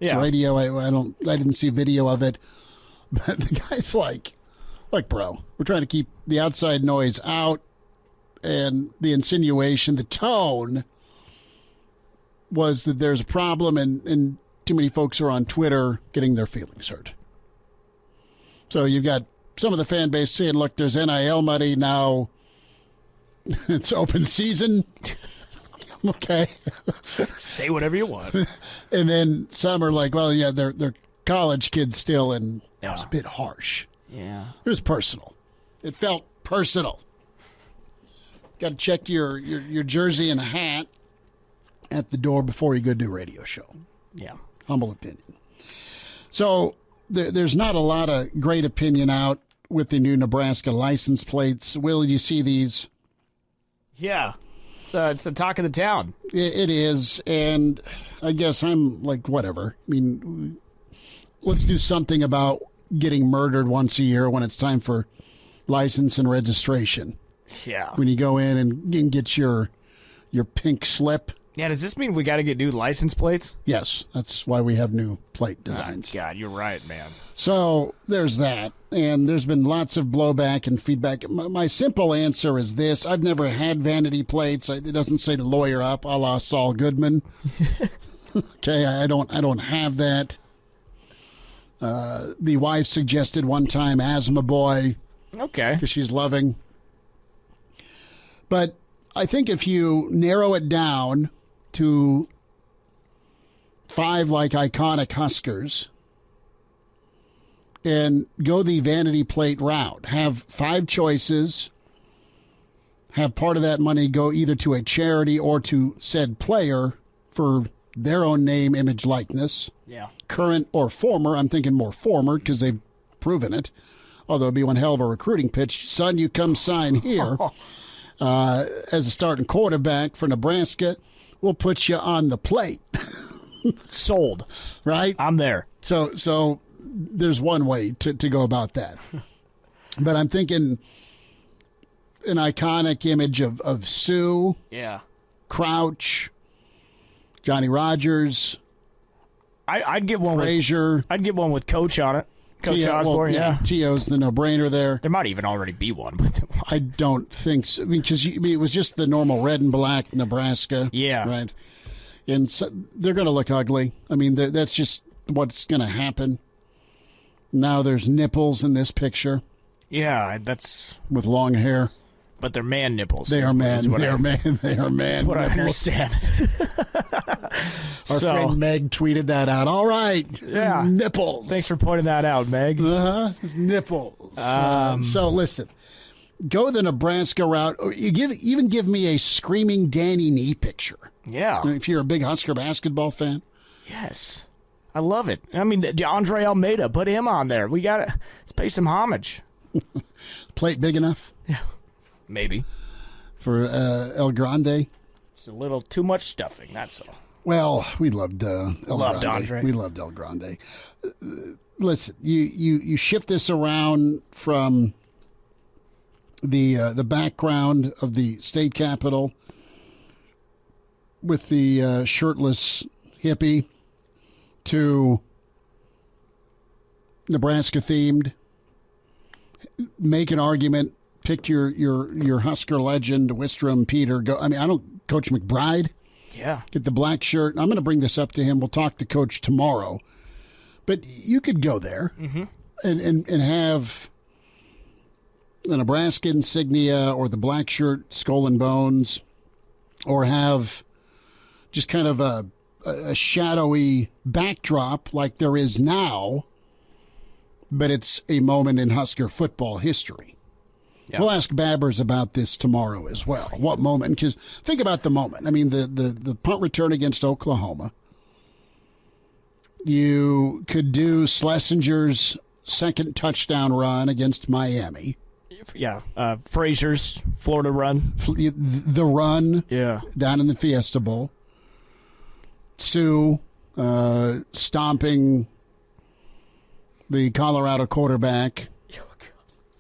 It's radio. I didn't see video of it. But the guy's like, bro, we're trying to keep the outside noise out, and the insinuation, the tone was that there's a problem and too many folks are on Twitter getting their feelings hurt. So you've got some of the fan base saying, look, there's NIL money now. It's open season. Okay. Say whatever you want. And then some are like, well, yeah, they're college kids still, and that was a bit harsh. Yeah. It was personal. It felt personal. Got to check your jersey and hat at the door before you go do a radio show. Yeah. Humble opinion. So there's not a lot of great opinion out with the new Nebraska license plates. Will, you see these? Yeah. It's the talk of the town. It is, and I guess I'm like, whatever. I mean, let's do something about getting murdered once a year when it's time for license and registration. Yeah. When you go in and get your pink slip. Yeah, does this mean we got to get new license plates? Yes, that's why we have new plate designs. Oh, God, you're right, man. So there's that, and there's been lots of blowback and feedback. My simple answer is this. I've never had vanity plates. It doesn't say lawyer up, a la Saul Goodman. Okay, I don't have that. The wife suggested one time asthma boy. Okay. Because she's loving. But I think if you narrow it down to 5 like iconic Huskers and go the vanity plate route, have 5 choices, have part of that money go either to a charity or to said player for their own name, image, likeness. Yeah. Current or former. I'm thinking more former because they've proven it. Although it'd be one hell of a recruiting pitch. Son, you come sign here. As a starting quarterback for Nebraska, we'll put you on the plate. Sold. Right? I'm there. So there's one way to go about that. But I'm thinking an iconic image of Sue. Yeah. Crouch. Johnny Rogers. I'd get one Frazier. I'd get one with Coach on it. Coach Osborne, well, T.O.'s the no-brainer there. There might even already be one. But I don't think so. Because it was just the normal red and black Nebraska. Yeah. Right. And so they're going to look ugly. I mean, that's just what's going to happen. Now there's nipples in this picture. Yeah, that's... With long hair. But they're man nipples. They are man. They are man. That's what I understand. Our friend Meg tweeted that out. All right. Yeah. Nipples. Thanks for pointing that out, Meg. Nipples. So listen, go the Nebraska route. Even give me a screaming Danny Nee picture. Yeah. If you're a big Husker basketball fan. Yes. I love it. I mean, Andre Almeida, put him on there. We got to pay some homage. Plate big enough? Yeah. Maybe. For El Grande? It's a little too much stuffing, that's all. Well, we loved El Grande. Andre. We loved El Grande. Listen, you shift this around from the background of the state capitol with the shirtless hippie to Nebraska themed. Make an argument. Pick your Husker legend, Wistrom, Peter. Go. I mean, I don't. Coach McBride. Yeah. Get the black shirt. I'm going to bring this up to him. We'll talk to Coach tomorrow. But you could go there and have the Nebraska insignia or the black shirt, skull and bones, or have just kind of a shadowy backdrop like there is now, but it's a moment in Husker football history. Yeah. We'll ask Babbers about this tomorrow as well. What moment? Because think about the moment. I mean, the punt return against Oklahoma. You could do Schlesinger's second touchdown run against Miami. Yeah. Frazier's Florida run. The run. Yeah. Down in the Fiesta Bowl. Sue stomping the Colorado quarterback.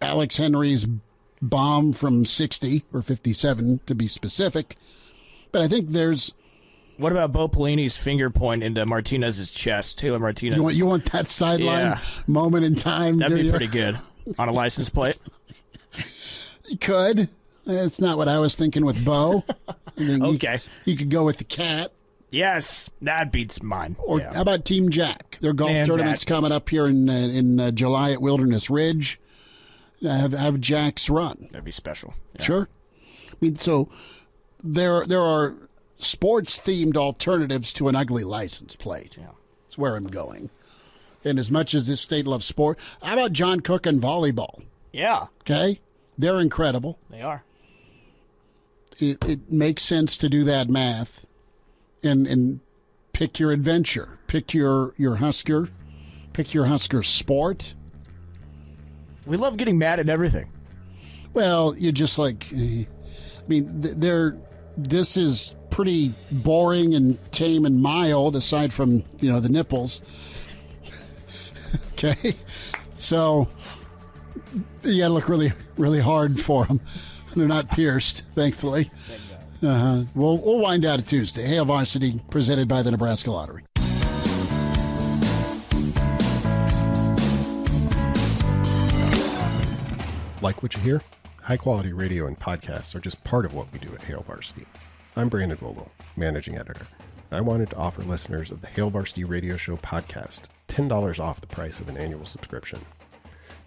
Alex Henry's bomb from 60 or 57 to be specific. But I think there's... What about Bo Pelini's finger point into Martinez's chest, Taylor Martinez? You want that sideline moment in time? That'd be pretty good on a license plate. You could. That's not what I was thinking with Bo. Okay. You could go with the cat. Yes, that beats mine. Or how about Team Jack? Their golf tournament's coming up here in July at Wilderness Ridge. Have Jack's run. That'd be special. Yeah. Sure. I mean, so there are sports-themed alternatives to an ugly license plate. Yeah. That's where I'm going. And as much as this state loves sport, how about John Cook and volleyball? Yeah. Okay? They're incredible. They are. It makes sense to do that math and pick your adventure. Pick your Husker. Pick your Husker sport. We love getting mad at everything. Well, you're just like, I mean, they're this is pretty boring and tame and mild, aside from, the nipples. Okay? So you got to look really, really hard for them. They're not pierced, thankfully. We'll wind out at Tuesday. Hail Varsity, presented by the Nebraska Lottery. Like what you hear? High-quality radio and podcasts are just part of what we do at Hail Varsity. I'm Brandon Vogel, managing editor. I wanted to offer listeners of the Hail Varsity Radio Show podcast $10 off the price of an annual subscription.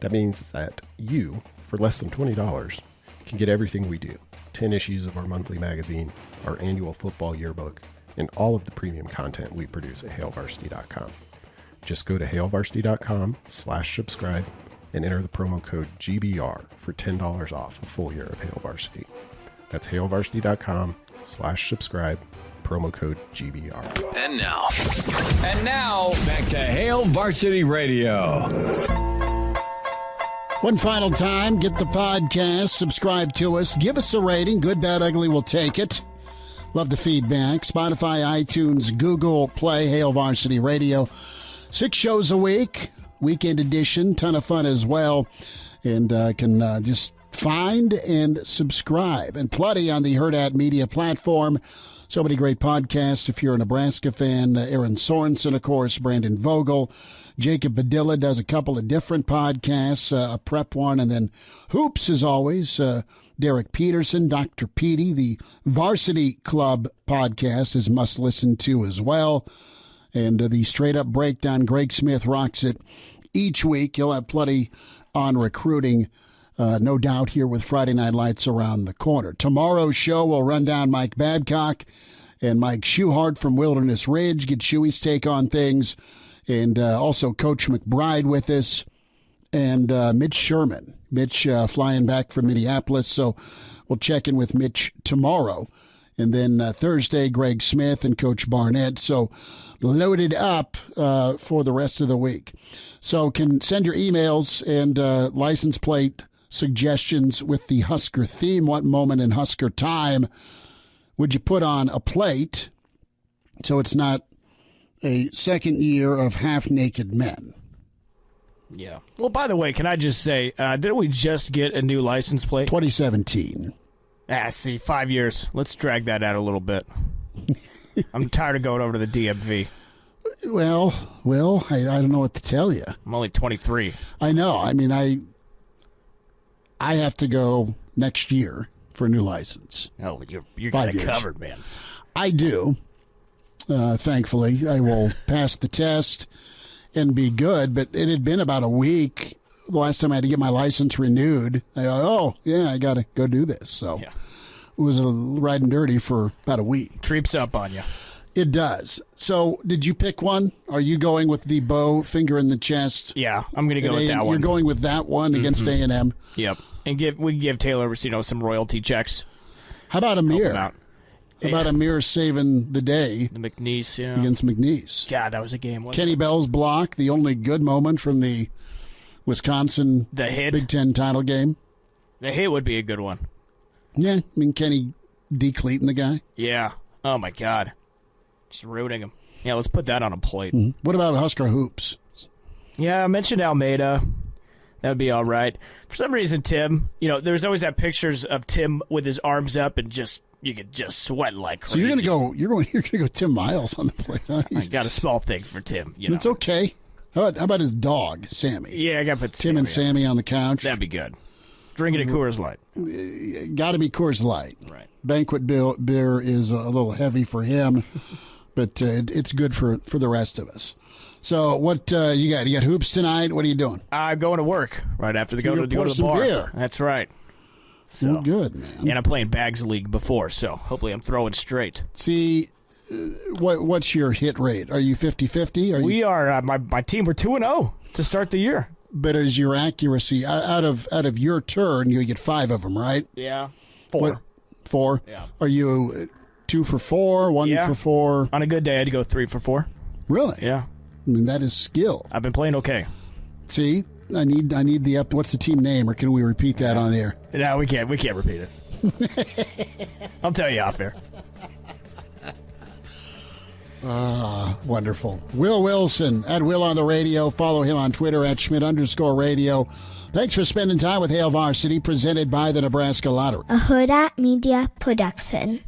That means that you, for less than $20, can get everything we do. 10 issues of our monthly magazine, our annual football yearbook, and all of the premium content we produce at hailvarsity.com. Just go to hailvarsity.com/subscribe and enter the promo code GBR for $10 off a full year of Hail Varsity. That's hailvarsity.com/subscribe, promo code GBR. And now, back to Hail Varsity Radio. One final time, get the podcast, subscribe to us, give us a rating. Good, bad, ugly, we'll take it. Love the feedback. Spotify, iTunes, Google Play, Hail Varsity Radio. 6 shows a week, weekend edition, ton of fun as well. And can just find and subscribe. And plenty on the Hurrdat Media platform. So many great podcasts. If you're a Nebraska fan, Aaron Sorensen, of course, Brandon Vogel. Jacob Badilla does a couple of different podcasts, a prep one, and then Hoops, as always. Derek Peterson, Dr. Petey. The Varsity Club podcast is must listen to as well. And the Straight Up Breakdown, Greg Smith rocks it each week. You'll have plenty on recruiting, no doubt, here with Friday Night Lights around the corner. Tomorrow's show will run down Mike Babcock and Mike Schuhart from Wilderness Ridge, get Shuey's take on things, and also Coach McBride with us, and Mitch Sherman. Mitch flying back from Minneapolis, so we'll check in with Mitch tomorrow. And then Thursday, Greg Smith and Coach Barnett. So loaded up for the rest of the week. So can send your emails and license plate suggestions with the Husker theme. What moment in Husker time would you put on a plate so it's not a second year of half-naked men? Yeah. Well, by the way, can I just say, didn't we just get a new license plate? 2017. See, 5 years. Let's drag that out a little bit. I'm tired of going over to the DMV. Well, Will, I don't know what to tell you. I'm only 23. I know. I mean, I have to go next year for a new license. Oh, you're got it covered, man. I do. Thankfully, I will pass the test and be good. But it had been about a week the last time I had to get my license renewed. I go, oh, yeah, I got to go do this. So it was a riding dirty for about a week. Creeps up on you. It does. So did you pick one? Are you going with the bow, finger in the chest? Yeah, I'm going to go with that one. You're going with that one against A&M? Yep. And we can give Taylor, some royalty checks. How about Amir? How about Amir saving the day? The McNeese, against McNeese. God, that was a game. Kenny Bell's block, the only good moment from the Wisconsin Big Ten title game. The hit would be a good one. Yeah, I mean, Kenny decleating the guy. Yeah. Oh, my God. Just rooting him. Yeah, let's put that on a plate. Mm-hmm. What about Husker hoops? Yeah, I mentioned Almeida. That would be all right. For some reason, Tim, there's always that pictures of Tim with his arms up and you could just sweat like crazy. So you're going to go Tim Miles on the plate. Huh? I got a small thing for Tim. It's okay. How about his dog, Sammy? Yeah, I got to put Tim and Sammy on the couch. That'd be good. Drinking a Coors Light. Got to be Coors Light. Right. Banquet beer is a little heavy for him, but it's good for the rest of us. So what you got? You got hoops tonight? What are you doing? I'm going to work right after to go to the bar. Beer. That's right. So good, man. And I'm playing Bags League before, so hopefully I'm throwing straight. See, what's your hit rate? Are you 50-50? We are. My team, we're 2-0 to start the year. But is your accuracy out of your turn? You get 5 of them, right? Yeah, 4. 4. Yeah. Are you 2 for 4, 1 for 4? On a good day, I'd go 3 for 4. Really? Yeah. I mean, that is skill. I've been playing okay. See, I need the up. What's the team name, or can we repeat that on air? No, we can't. We can't repeat it. I'll tell you off air. Wonderful. Will Wilson, at Will on the Radio. Follow him on Twitter at Schmidt_radio. Thanks for spending time with Hail Varsity, presented by the Nebraska Lottery. A Hurrdat Media Production.